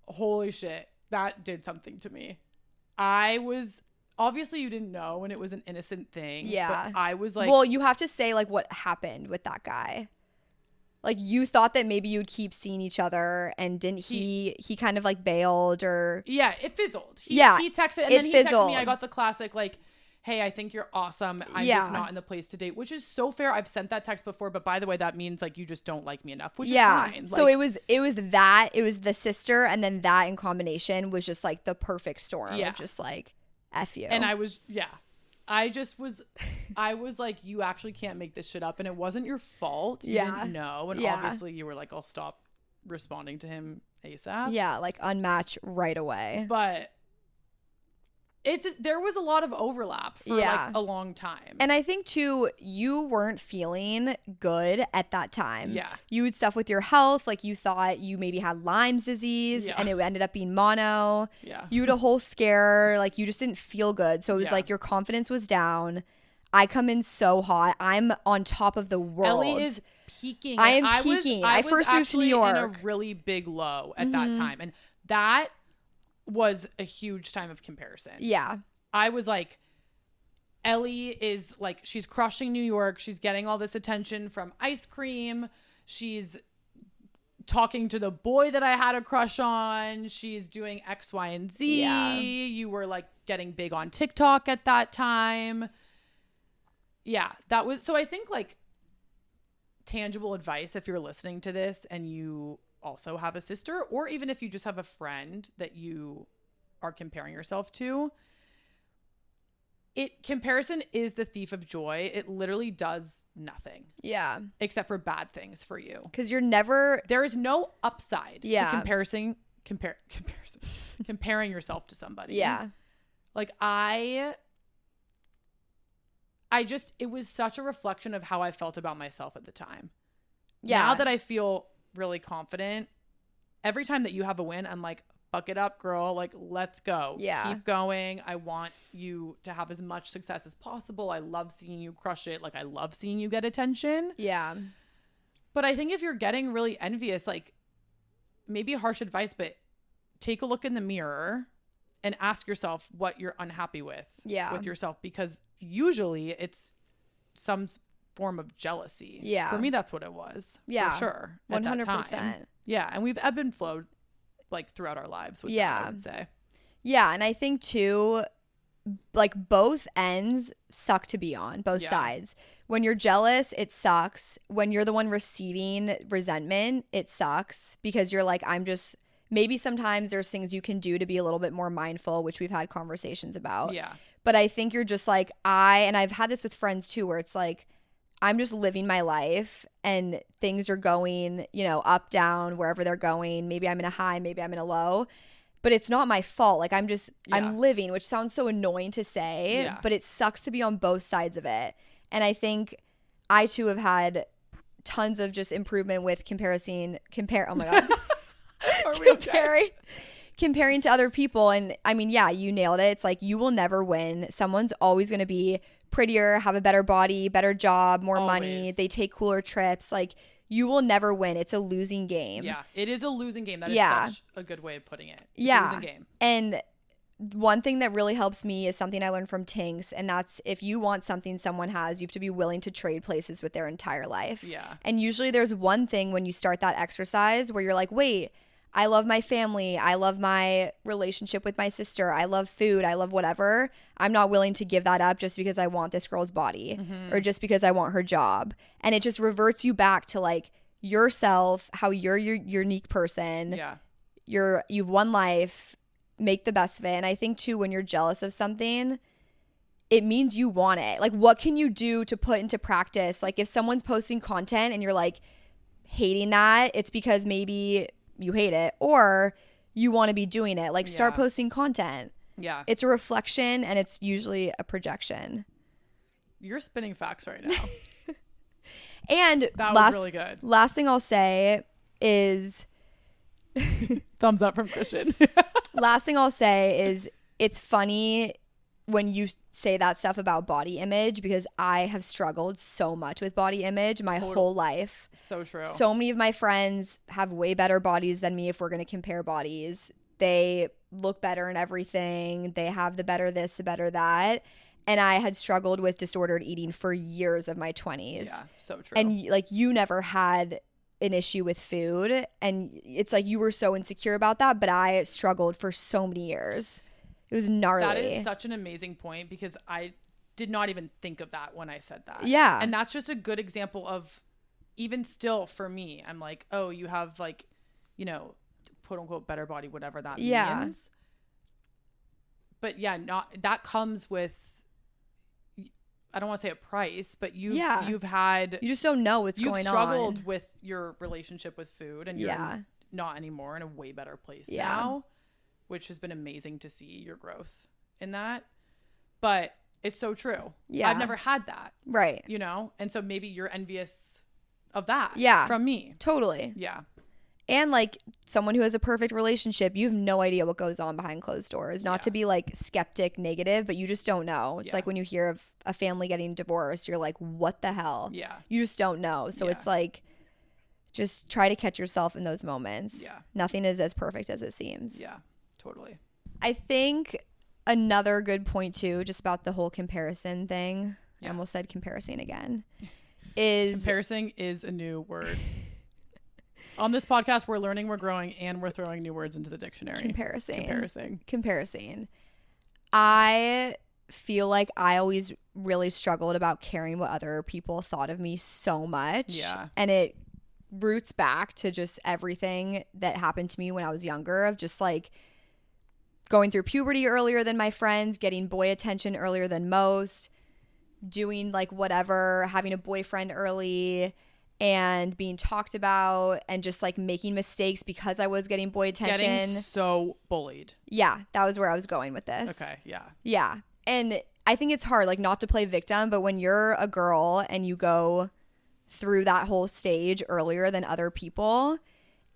holy shit, that did something to me. I was, obviously you didn't know, and it was an innocent thing. Yeah. But I was like, well, you have to say like what happened with that guy. Like, you thought that maybe you'd keep seeing each other, and didn't he kind of like bailed, or? Yeah, it fizzled. He texted, and then he fizzled. texted me. I got the classic like, hey, I think you're awesome. I'm just not in the place to date, which is so fair. I've sent that text before, but by the way, that means like you just don't like me enough, which is fine. So like, it was the sister, and then that in combination was just like the perfect storm of just like F you. And I was I was like, you actually can't make this shit up, and it wasn't your fault. You didn't know, and obviously you were like, I'll stop responding to him ASAP. Yeah, like unmatch right away. But there was a lot of overlap for like a long time. And I think too, you weren't feeling good at that time. Yeah. You had stuff with your health, like you thought you maybe had Lyme's disease and it ended up being mono. Yeah. You had a whole scare, like you just didn't feel good. So it was like your confidence was down. I come in so hot. I'm on top of the world. Ellie is peaking. I am peaking. I first moved to New York. In a really big low at that time. And that was a huge time of comparison. Yeah. I was like, Ellie is like, she's crushing New York. She's getting all this attention from ice cream. She's talking to the boy that I had a crush on. She's doing X, Y, and Z. Yeah. You were like getting big on TikTok at that time. Yeah, that was, so I think like tangible advice, if you're listening to this and you also have a sister, or even if you just have a friend that you are comparing yourself to, comparison is the thief of joy. It literally does nothing. Yeah. Except for bad things for you. Because you're never... There is no upside to comparing yourself to somebody. Yeah. Like it was such a reflection of how I felt about myself at the time. Yeah. Now that I feel really confident, every time that you have a win, I'm like, buck it up, girl. Like, let's go. Yeah. Keep going. I want you to have as much success as possible. I love seeing you crush it. Like, I love seeing you get attention. Yeah. But I think if you're getting really envious, like, maybe harsh advice, but take a look in the mirror and ask yourself what you're unhappy with yourself, because usually it's some form of jealousy. Yeah. For me, that's what it was. Yeah. For sure. 100%. Yeah. And we've ebbed and flowed like throughout our lives with that, I would say. Yeah. And I think too, like both ends suck to be on, both sides. When you're jealous, it sucks. When you're the one receiving resentment, it sucks because you're like, maybe sometimes there's things you can do to be a little bit more mindful, which we've had conversations about. Yeah. But I think you're just like, and I've had this with friends too, where it's like, I'm just living my life and things are going, up, down, wherever they're going. Maybe I'm in a high, maybe I'm in a low, but it's not my fault. Like I'm living, which sounds so annoying to say, but it sucks to be on both sides of it. And I think I too have had tons of just improvement with oh my God. Are we okay? Comparing to other people. And I mean, yeah, you nailed it. It's like you will never win. Someone's always going to be prettier, have a better body, better job, more money. They take cooler trips. Like you will never win. It's a losing game. Yeah, it is a losing game. That is such a good way of putting it. It's a losing game. And one thing that really helps me is something I learned from Tinks, and that's if you want something someone has, you have to be willing to trade places with their entire life. Yeah. And usually there's one thing when you start that exercise where you're like, wait, I love my family. I love my relationship with my sister. I love food. I love whatever. I'm not willing to give that up just because I want this girl's body or just because I want her job. And it just reverts you back to like yourself, how you're your unique person. Yeah. You've one life, make the best of it. And I think too, when you're jealous of something, it means you want it. Like what can you do to put into practice? Like if someone's posting content and you're like hating that, it's because maybe you hate it or you want to be doing it. Like start posting content. Yeah. It's a reflection and it's usually a projection. You're spinning facts right now. And that was really good. Last thing I'll say is thumbs up from Christian. Last thing I'll say is it's funny when you say that stuff about body image because I have struggled so much with body image my whole life. So true. So many of my friends have way better bodies than me if we're going to compare bodies. They look better in everything. They have the better this, the better that. And I had struggled with disordered eating for years of my 20s. Yeah, so true. And like you never had an issue with food and it's like you were so insecure about that, but I struggled for so many years. It was gnarly. That is such an amazing point because I did not even think of that when I said that. Yeah. And that's just a good example of, even still for me, I'm like, oh, you have like, you know, quote unquote better body, whatever that means. But yeah, that comes with, I don't want to say a price, but you've had, you just don't know what's going on. You've struggled with your relationship with food, and you're not anymore, in a way better place now, which has been amazing to see your growth in that. But it's so true. Yeah. I've never had that. Right. You know? And so maybe you're envious of that. Yeah. From me. Totally. Yeah. And like someone who has a perfect relationship, you have no idea what goes on behind closed doors. Not to be like skeptic negative, but you just don't know. It's like when you hear of a family getting divorced, you're like, what the hell? Yeah. You just don't know. So it's like, just try to catch yourself in those moments. Yeah. Nothing is as perfect as it seems. Yeah, totally. I think another good point too, just about the whole comparison thing. I almost said comparison again. Comparison is a new word. On this podcast, we're learning, we're growing, and we're throwing new words into the dictionary. Comparison. I feel like I always really struggled about caring what other people thought of me so much. Yeah. And it roots back to just everything that happened to me when I was younger, of just like going through puberty earlier than my friends, getting boy attention earlier than most, doing like whatever, having a boyfriend early, and being talked about, and just like making mistakes because I was getting boy attention. Getting so bullied. Yeah, that was where I was going with this. Okay, yeah. Yeah. And I think it's hard, like, not to play victim, but when you're a girl and you go through that whole stage earlier than other people,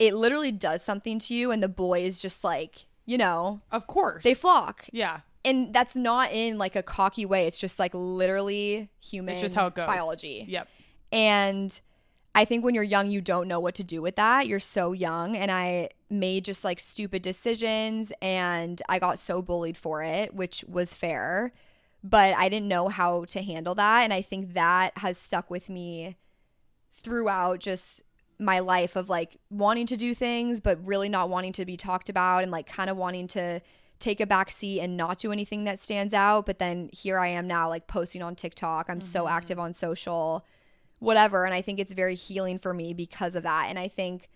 it literally does something to you, and the boys just like, you know, of course, they flock. Yeah. And that's not in like a cocky way. It's just like literally human, it's just how it goes. Biology. Yep. And I think when you're young, you don't know what to do with that. You're so young. And I made just like stupid decisions, and I got so bullied for it, which was fair, but I didn't know how to handle that. And I think that has stuck with me throughout just my life, of like wanting to do things, but really not wanting to be talked about, and like kind of wanting to take a back seat and not do anything that stands out. But then here I am now, like posting on TikTok. I'm so active on social, whatever. And I think it's very healing for me because of that. And I think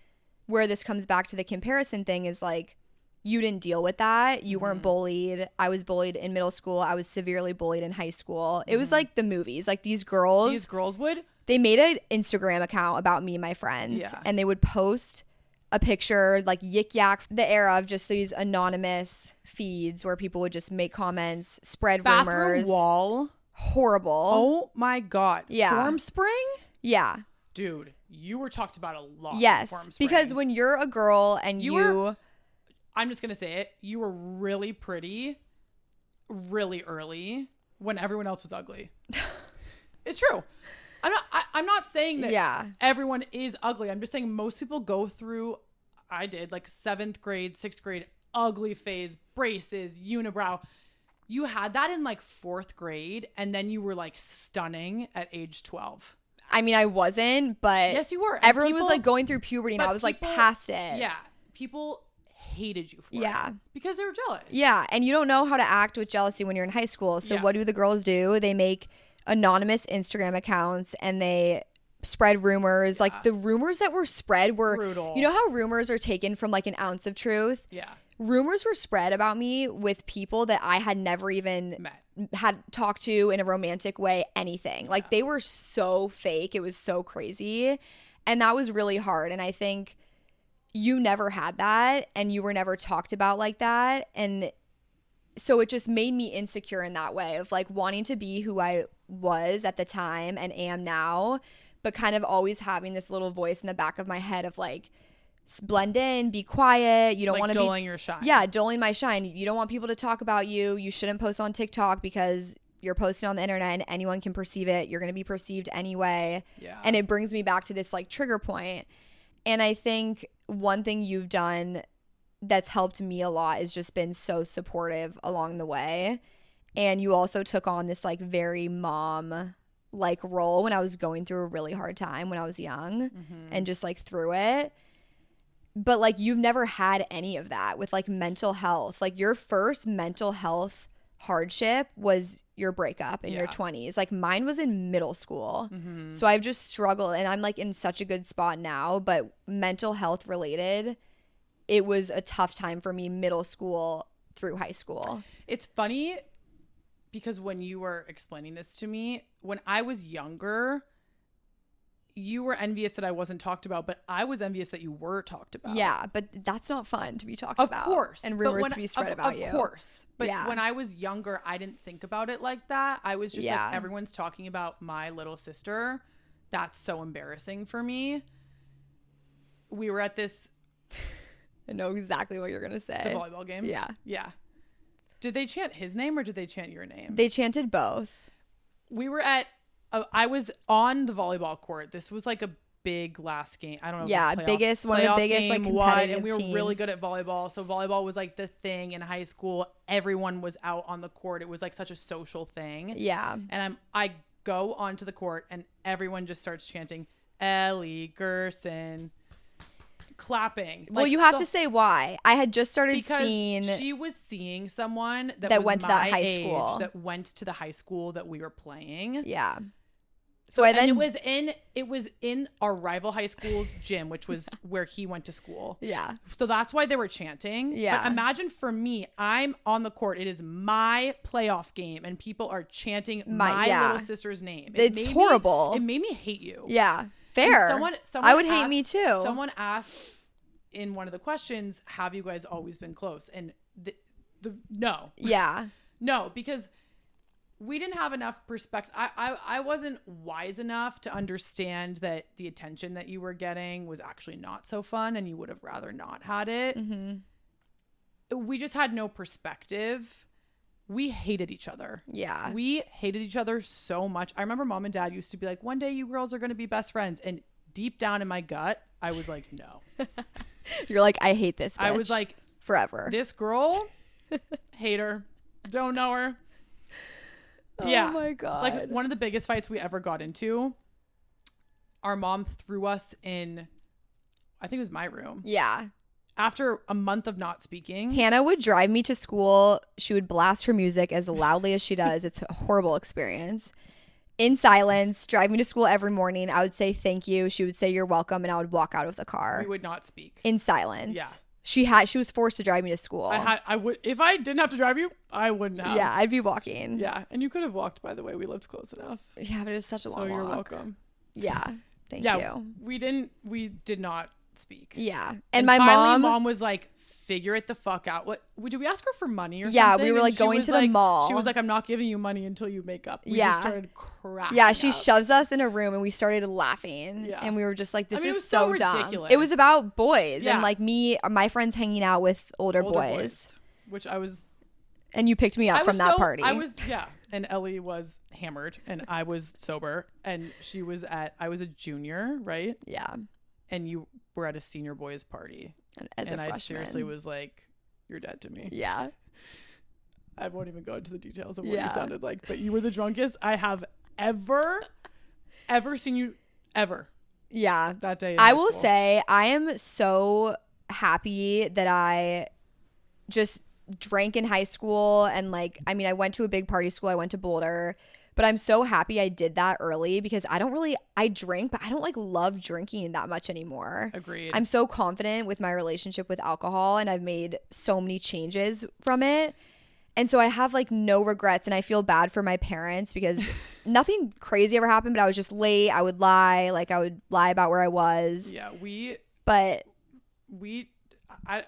where this comes back to the comparison thing is like, you didn't deal with that. You weren't bullied. I was bullied in middle school. I was severely bullied in high school. It was like the movies, like these girls would, they made an Instagram account about me and my friends, and they would post a picture, like Yik Yak, the era of just these anonymous feeds where people would just make comments, spread rumors. Wall. Horrible. Oh my God. Yeah. Form Spring? Yeah. Dude, you were talked about a lot. Yes. Because when you're a girl and you were, I'm just going to say it, you were really pretty really early when everyone else was ugly. It's true. I'm not saying that everyone is ugly. I'm just saying most people go through, I did, like 7th grade, 6th grade, ugly phase, braces, unibrow. You had that in like 4th grade, and then you were like stunning at age 12. I mean, I wasn't, but yes, you were. And everyone was like going through puberty, and I was like past it. Yeah. People hated you for it. Because they were jealous. Yeah. And you don't know how to act with jealousy when you're in high school. So what do the girls do? They make anonymous Instagram accounts, and they spread rumors. Like the rumors that were spread were brutal. You know how rumors are taken from like an ounce of truth? Yeah. Rumors were spread about me with people that I had never even had talked to in a romantic way, anything. Like they were so fake. It was so crazy. And that was really hard. And I think you never had that, and you were never talked about like that. And so it just made me insecure in that way of like wanting to be who I was at the time and am now, but kind of always having this little voice in the back of my head of like, blend in, be quiet. You don't want to be dulling your shine. Yeah, dulling my shine. You don't want people to talk about you. You shouldn't post on TikTok because you're posting on the internet and anyone can perceive it. You're going to be perceived anyway. Yeah. And it brings me back to this like trigger point. And I think one thing you've done that's helped me a lot is just been so supportive along the way. And you also took on this like very mom like role when I was going through a really hard time when I was young and just like through it. But like you've never had any of that with like mental health. Like your first mental health hardship was your breakup in your 20s. Like mine was in middle school. So I've just struggled, and I'm like in such a good spot now, but mental health related, it was a tough time for me middle school through high school. It's funny because when you were explaining this to me, when I was younger, you were envious that I wasn't talked about, but I was envious that you were talked about. Yeah, but that's not fun to be talked about. Of course. And rumors to be spread about you. Of course. But when I was younger, I didn't think about it like that. I was just like, everyone's talking about my little sister. That's so embarrassing for me. We were at this... I know exactly what you're going to say. The volleyball game? Yeah. Yeah. Did they chant his name or did they chant your name? They chanted both. We were at... I was on the volleyball court. This was like a big last game. I don't know. Yeah, playoff, one of the biggest like competitive and we were teams. really good at volleyball. So volleyball was like the thing in high school. Everyone was out on the court. It was like such a social thing. Yeah. And I go onto the court and everyone just starts chanting Ellie, Gerson, clapping. Well, you have to say why. I had just started seeing she was seeing someone that went to that high school, that went to the high school that we were playing. Yeah. So it was in our rival high school's gym, which was where he went to school. Yeah. So that's why they were chanting. Yeah. But imagine for me, I'm on the court. It is my playoff game, and people are chanting my little sister's name. It's horrible. It made me hate you. Yeah. Fair. Someone I would hate me too. Someone asked in one of the questions, "Have you guys always been close?" And the no. Yeah. No, because we didn't have enough perspective. I wasn't wise enough to understand that the attention that you were getting was actually not so fun and you would have rather not had it. Mm-hmm. We just had no perspective. We hated each other. Yeah. We hated each other so much. I remember mom and dad used to be like, one day you girls are going to be best friends. And deep down in my gut, I was like, no. You're like, I hate this bitch. I was like, forever. This girl, hate her. Don't know her. Yeah. Oh my God. Like one of the biggest fights we ever got into, our mom threw us in, I think it was my room. Yeah. After a month of not speaking. Hannah would drive me to school. She would blast her music as loudly as she does. It's a horrible experience. In silence, drive me to school every morning. I would say thank you. She would say you're welcome, and I would walk out of the car. We would not speak. In silence. Yeah. She was forced to drive me to school. I would, if I didn't have to drive you, I wouldn't have. Yeah, I'd be walking. Yeah, and you could have walked, by the way. We lived close enough. Yeah, but it was such a long walk. So you're welcome. Yeah, thank you. We did not speak. Yeah, and my mom was like, figure it the fuck out. What did we ask her for money or something? Yeah, we were like going to the mall. She was like, I'm not giving you money until you make up. We just started cracking Yeah, she up. shoves us in a room and we started laughing. Yeah. And we were just like, this is so ridiculous. Dumb. It was about boys and like my friends hanging out with older boys. Which I was. And you picked me up from that party. And Ellie was hammered and I was sober and I was a junior, right? Yeah. And you were at a senior boys party. As a freshman. I seriously was like, you're dead to me. Yeah. I won't even go into the details of what you sounded like, but you were the drunkest I have ever seen you ever. Yeah. That day. I will say I am so happy that I just drank in high school and I went to a big party school. I went to Boulder. But I'm so happy I did that early because I drink, but I don't love drinking that much anymore. Agreed. I'm so confident with my relationship with alcohol and I've made so many changes from it. And so I have no regrets and I feel bad for my parents because nothing crazy ever happened, but I was just late. I would lie. I would lie about where I was. Yeah,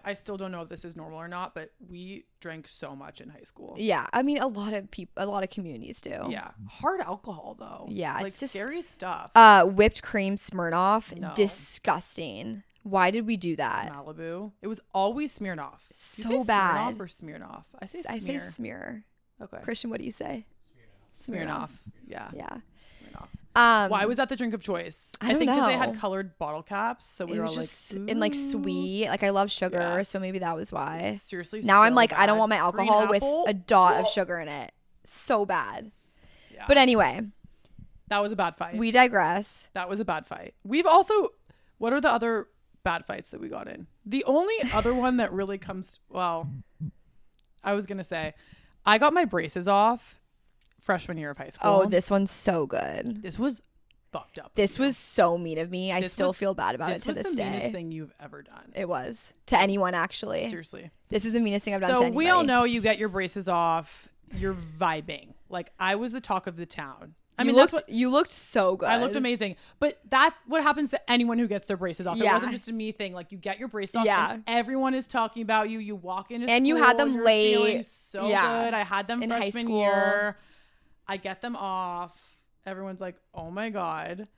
I still don't know if this is normal or not, but we drank so much in high school. Yeah. I mean, a lot of communities do. Yeah. Hard alcohol though. Yeah. It's just scary stuff. Whipped cream Smirnoff. No. Disgusting. Why did we do that? Malibu. It was always Smirnoff. So bad. Smirnoff or Smirnoff? I say smear. Okay. Christian, what do you say? Smirnoff. Yeah. Yeah. Why was that the drink of choice? I think because they had colored bottle caps, so we were all just and sweet. I love sugar, so maybe that was why. Seriously, now so I'm bad. I don't want my alcohol with a dot of sugar in it. So bad. Yeah. But anyway, that was a bad fight. We digress. That was a bad fight. We've also. What are the other bad fights that we got in? The only other one that really comes. Well, I was gonna say, I got my braces off freshman year of high school. Oh, this one's so good. This was fucked up. This was so mean of me. I still feel bad about it to this day. This was the meanest thing you've ever done. It was. To anyone, actually. Seriously. This is the meanest thing I've done to So anybody. we all know you get your braces off. You're vibing. Like, I was the talk of the town. I mean, you looked so good. I looked amazing. But that's what happens to anyone who gets their braces off. Yeah. It wasn't just a me thing. Like, you get your braces off and everyone is talking about you. You walk into school. And you had them you're late. Feeling so good. I had them in freshman high school. year. I get them off. Everyone's like, oh my God.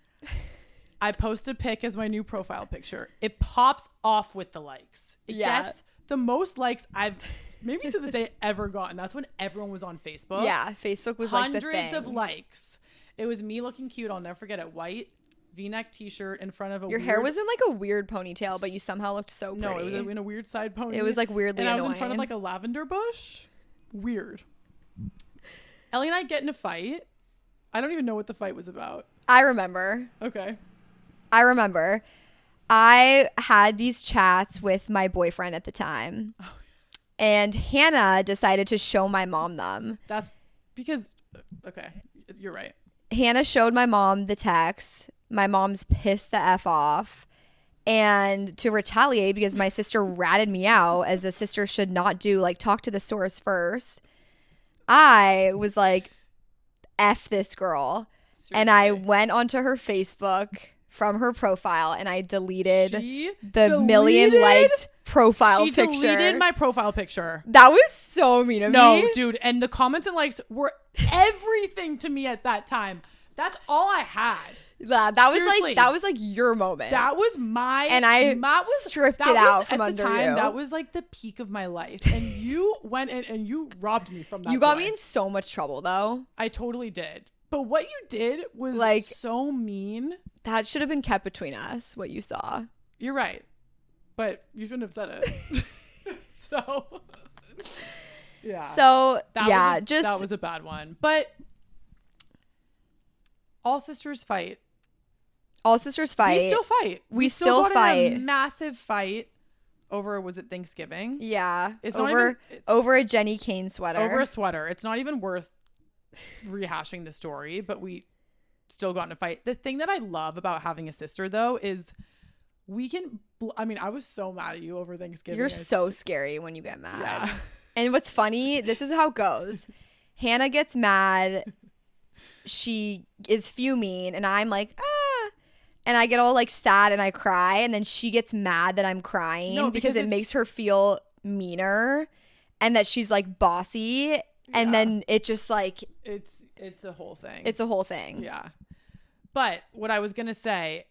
I post a pic as my new profile picture. It pops off with the likes. It gets the most likes I've maybe to this day ever gotten. That's when everyone was on Facebook. Yeah, Facebook was hundreds like the thing. of likes. It was me looking cute. I'll never forget it. White V-neck t-shirt in front of a Your hair was in like a weird ponytail, but you somehow looked so pretty. No, it was in a weird side pony. It was like weirdly and annoying. I was in front of like a lavender bush. Weird. Ellie and I get in a fight. I don't even know what the fight was about. I remember. Okay. I remember. I had these chats with my boyfriend at the time. Oh. And Hannah decided to show my mom them. That's because, okay, you're right. Hannah showed my mom the text. My mom's pissed the F off. And to retaliate, because my sister ratted me out, as a sister should not do, like, talk to the source first, I was like, F this girl. Seriously. And I went onto her Facebook from her profile and I deleted the million liked profile picture. She deleted my profile picture. That was so mean of me. No, dude. And the comments and likes were everything to me at that time. That's all I had. That was like your moment. That was my, and I stripped it out from under you. That was like the peak of my life. And you went in and you robbed me from that. You got me in so much trouble though. I totally did. But what you did was like so mean. That should have been kept between us, what you saw. You're right. But you shouldn't have said it. So yeah. So that was a bad one. But all sisters fight. All sisters fight. We still fight. We still fight. In a massive fight over, was it Thanksgiving? Yeah. It's over a Jenny Kane sweater. Over a sweater. It's not even worth rehashing the story, but we still got in a fight. The thing that I love about having a sister, though, is we can... I was so mad at you over Thanksgiving. You're so scary when you get mad. Yeah. And what's funny, this is how it goes. Hannah gets mad. She is fuming, and I'm like, and I get all like sad and I cry, and then she gets mad that I'm crying because it makes her feel meaner and that she's like bossy, and then it just like it's a whole thing. It's a whole thing. Yeah. But what I was gonna say,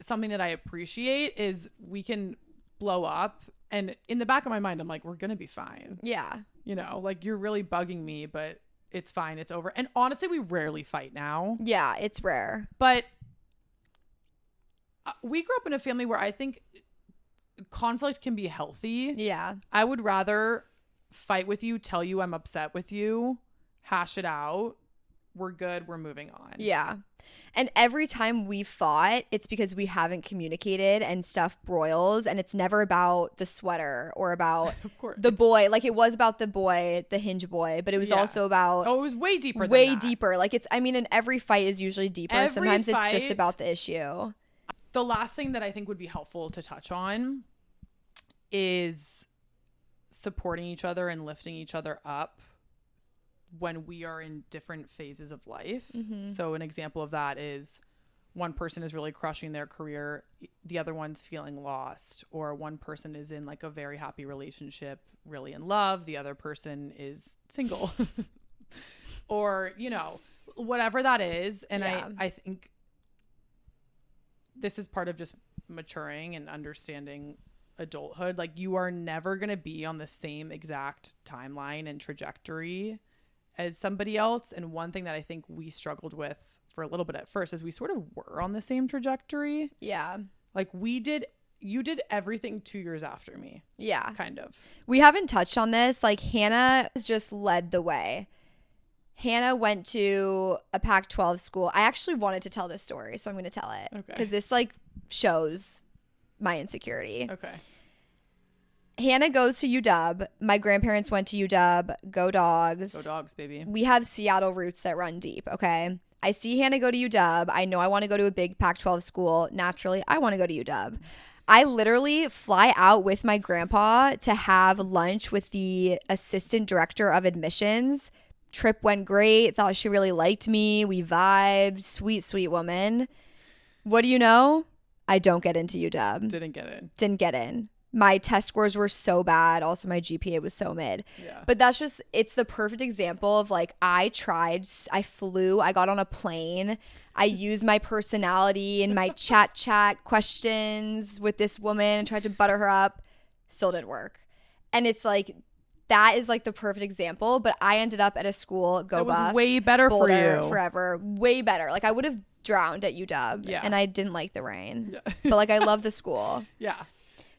something that I appreciate is we can blow up, and in the back of my mind I'm like, we're gonna be fine. Yeah. You know, like, you're really bugging me, but it's fine. It's over. And honestly, we rarely fight now. Yeah, it's rare. But we grew up in a family where I think conflict can be healthy. Yeah. I would rather fight with you, tell you I'm upset with you, hash it out. We're good. We're moving on. Yeah. And every time we fought, it's because we haven't communicated and stuff broils, and it's never about the sweater or about the boy. Like, it was about the boy, the hinge boy, but it was also about... Oh, it was way deeper than way that. deeper. Like, it's... I mean, and every fight is usually deeper. Sometimes it's just about the issue. The last thing that I think would be helpful to touch on is supporting each other and lifting each other up when we are in different phases of life. Mm-hmm. So an example of that is one person is really crushing their career, the other one's feeling lost, or one person is in like a very happy relationship, really in love, the other person is single. Or, you know, whatever that is. And I think this is part of just maturing and understanding adulthood. Like, you are never going to be on the same exact timeline and trajectory as somebody else. And one thing that I think we struggled with for a little bit at first is we sort of were on the same trajectory. Yeah. Like, you did everything 2 years after me. Yeah. Kind of. We haven't touched on this. Like, Hannah has just led the way. Hannah went to a Pac-12 school. I actually wanted to tell this story, so I'm going to tell it. Okay. Because this, like, shows my insecurity. Okay. Hannah goes to UW. My grandparents went to UW. Go Dogs. Go Dogs, baby. We have Seattle roots that run deep, okay? I see Hannah go to UW. I know I want to go to a big Pac-12 school. Naturally, I want to go to UW. I literally fly out with my grandpa to have lunch with the assistant director of admissions. Trip went great. Thought she really liked me. We vibed. Sweet, sweet woman. What do you know? I don't get into UW. Didn't get in. My test scores were so bad. Also, my GPA was so mid. Yeah. But that's just, it's the perfect example of like, I tried, I flew, I got on a plane. I used my personality and my chat questions with this woman and tried to butter her up. Still didn't work. And it's like, that is like the perfect example. But I ended up at a school, Go Buffs. Buffs. Way better Boulder, for you. Forever. Way better. Like I would have drowned at UW. Yeah. And I didn't like the rain. Yeah. But like I love the school. Yeah.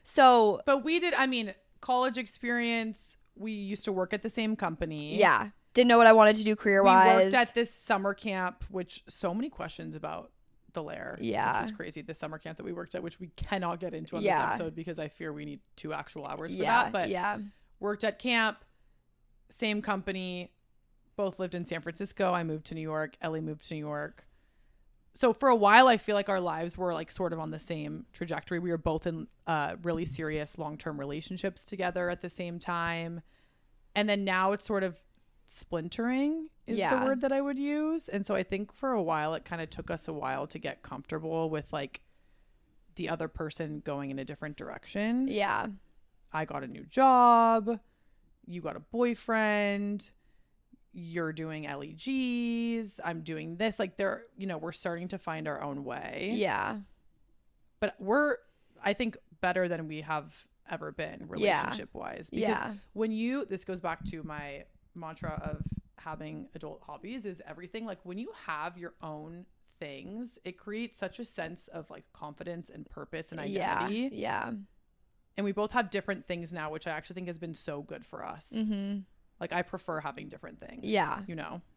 So. But we did, I mean, college experience, we used to work at the same company. Yeah. Didn't know what I wanted to do career-wise. We worked at this summer camp, which so many questions about the Lair. Yeah. Which is crazy. This summer camp that we worked at, which we cannot get into on Yeah. this episode because I fear we need 2 actual hours for Yeah. that. But yeah. worked at camp, same company, both lived in San Francisco. I moved to New York. Ellie moved to New York. So for a while, I feel like our lives were like sort of on the same trajectory. We were both in really serious long-term relationships together at the same time. And then now it's sort of splintering is the word that I would use. And so I think for a while, it kind of took us a while to get comfortable with like the other person going in a different direction. Yeah. I got a new job. You got a boyfriend. You're doing LEGs. I'm doing this. Like they're, we're starting to find our own way. Yeah. But we're, I think, better than we have ever been relationship wise. Because when this goes back to my mantra of having adult hobbies is everything. Like when you have your own things, it creates such a sense of like confidence and purpose and identity. Yeah. And we both have different things now, which I actually think has been so good for us. Mm-hmm. Like I prefer having different things. Yeah.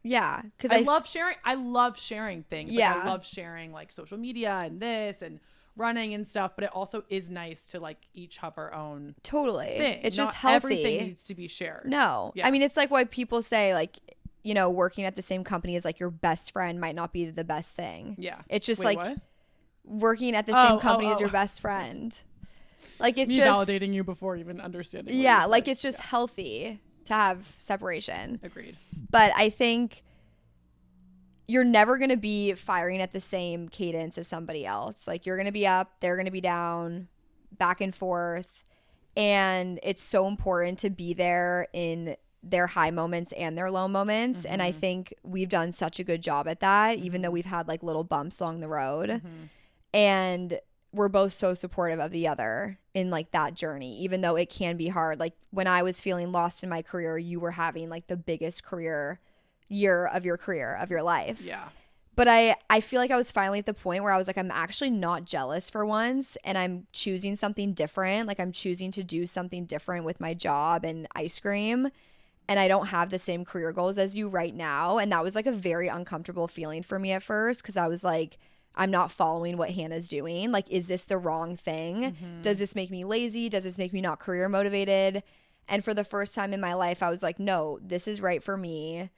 Yeah. Because I love sharing. I love sharing things. Yeah. Like I love sharing like social media and this and running and stuff. But it also is nice to like each have our own totally thing. It's Not just healthy. Everything needs to be shared. No. Yeah. I mean, it's like what people say, like, working at the same company as like your best friend might not be the best thing. Yeah. It's just Wait, like what? working at the same company as your best friend. Like it's Me just validating you before even understanding. Yeah. Like it's just healthy to have separation. Agreed. But I think you're never going to be firing at the same cadence as somebody else. Like you're going to be up, they're going to be down, back and forth. And it's so important to be there in their high moments and their low moments. Mm-hmm. And I think we've done such a good job at that, even though we've had like little bumps along the road. Mm-hmm. And we're both so supportive of the other in like that journey, even though it can be hard. Like when I was feeling lost in my career, you were having like the biggest year of your life. Yeah. But I feel like I was finally at the point where I was like, I'm actually not jealous for once, and I'm choosing something different. Like I'm choosing to do something different with my job and ice cream. And I don't have the same career goals as you right now. And that was like a very uncomfortable feeling for me at first, because I was like, I'm not following what Hannah's doing. Like, is this the wrong thing? Mm-hmm. Does this make me lazy? Does this make me not career motivated? And for the first time in my life, I was like, no, this is right for me.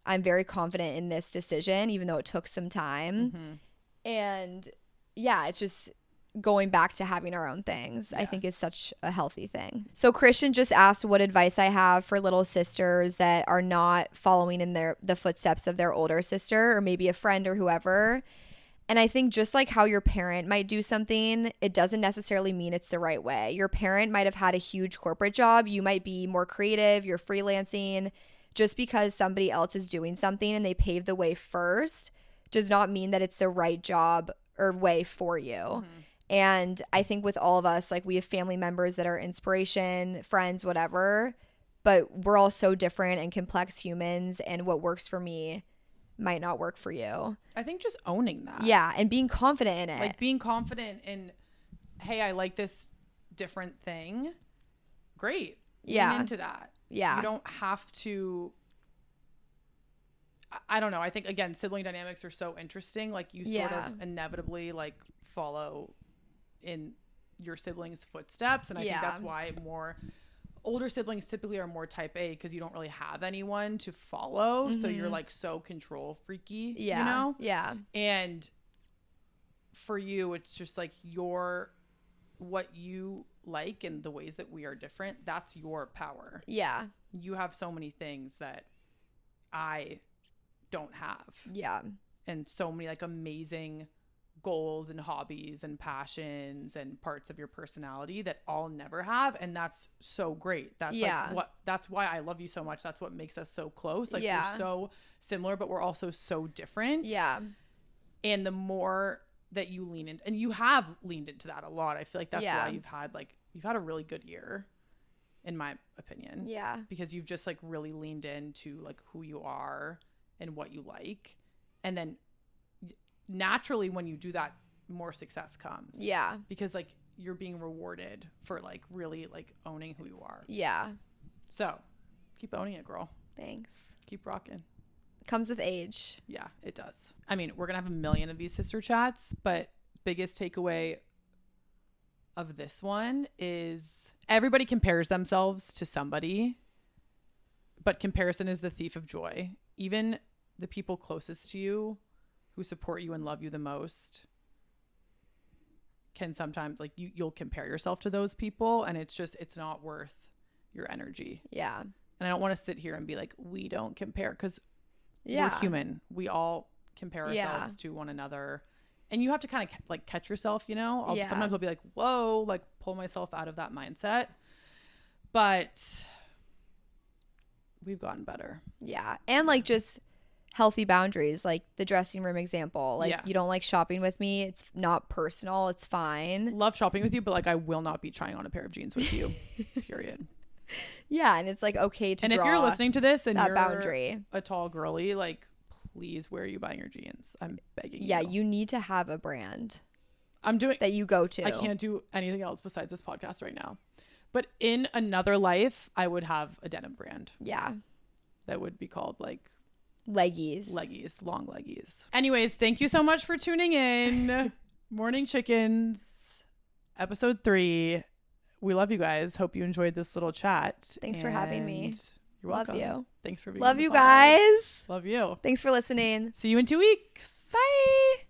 I'm very confident in this decision, even though it took some time. Mm-hmm. And yeah, it's just going back to having our own things, Yeah. I think is such a healthy thing. So Christian just asked what advice I have for little sisters that are not following in the footsteps of their older sister, or maybe a friend or whoever. And I think just like how your parent might do something, it doesn't necessarily mean it's the right way. Your parent might have had a huge corporate job. You might be more creative. You're freelancing. Just because somebody else is doing something and they paved the way first does not mean that it's the right job or way for you. Mm-hmm. And I think with all of us, like we have family members that are inspiration, friends, whatever, but we're all so different and complex humans, and what works for me might not work for you. I think just owning that. Yeah, and being confident in it. Like being confident in, hey, I like this different thing. Great. Yeah. Lean into that. Yeah. You don't have to, I don't know. I think, again, sibling dynamics are so interesting. Like you sort of inevitably like follow in your siblings' footsteps. And I think that's Yeah. why more older siblings typically are more type A, because you don't really have anyone to follow. So you're like so control freaky, Yeah. you know? Yeah. And for you, it's just like what you like and the ways that we are different, that's your power. Yeah. You have so many things that I don't have. Yeah. And so many like amazing goals and hobbies and passions and parts of your personality that I'll never have. And that's so great. That's that's why I love you so much. That's what makes us so close. Like we're so similar, but we're also so different. Yeah. And the more that you lean in, and you have leaned into that a lot. I feel like that's why you've had a really good year, in my opinion. Yeah. Because you've just like really leaned into like who you are and what you like. And then naturally when you do that, more success comes. Yeah. Because like you're being rewarded for like really like owning who you are. Yeah. So keep owning it, girl. Thanks. Keep rocking. Comes with age. Yeah, it does. I mean, we're going to have a million of these sister chats, but biggest takeaway of this one is everybody compares themselves to somebody, but comparison is the thief of joy. Even the people closest to you who support you and love you the most can sometimes like you'll compare yourself to those people, and it's not worth your energy. Yeah. And I don't want to sit here and be like, we don't compare, because we're human. We all compare ourselves to one another. And you have to kind of like catch yourself, you know? Sometimes I'll be like, whoa, like pull myself out of that mindset. But we've gotten better. Yeah. And like just healthy boundaries, like the dressing room example. Like you don't like shopping with me. It's not personal. It's fine. Love shopping with you, but like I will not be trying on a pair of jeans with you. Period. Yeah, and it's like okay to and draw if you're listening to this and that you're boundary, a tall girly, like please, where are you buying your jeans? I'm begging you. Yeah, you need to have a brand I'm doing that you go to. I can't do anything else besides this podcast right now. But in another life, I would have a denim brand. Yeah. That would be called like leggies, long leggies. Anyways, thank you so much for tuning in. Morning Chickens, episode 3. We love you guys. Hope you enjoyed this little chat. Thanks for having me. You're welcome. Love you. Thanks for being Love on the you podcast. guys. Love you. Thanks for listening. See you in 2 weeks. Bye.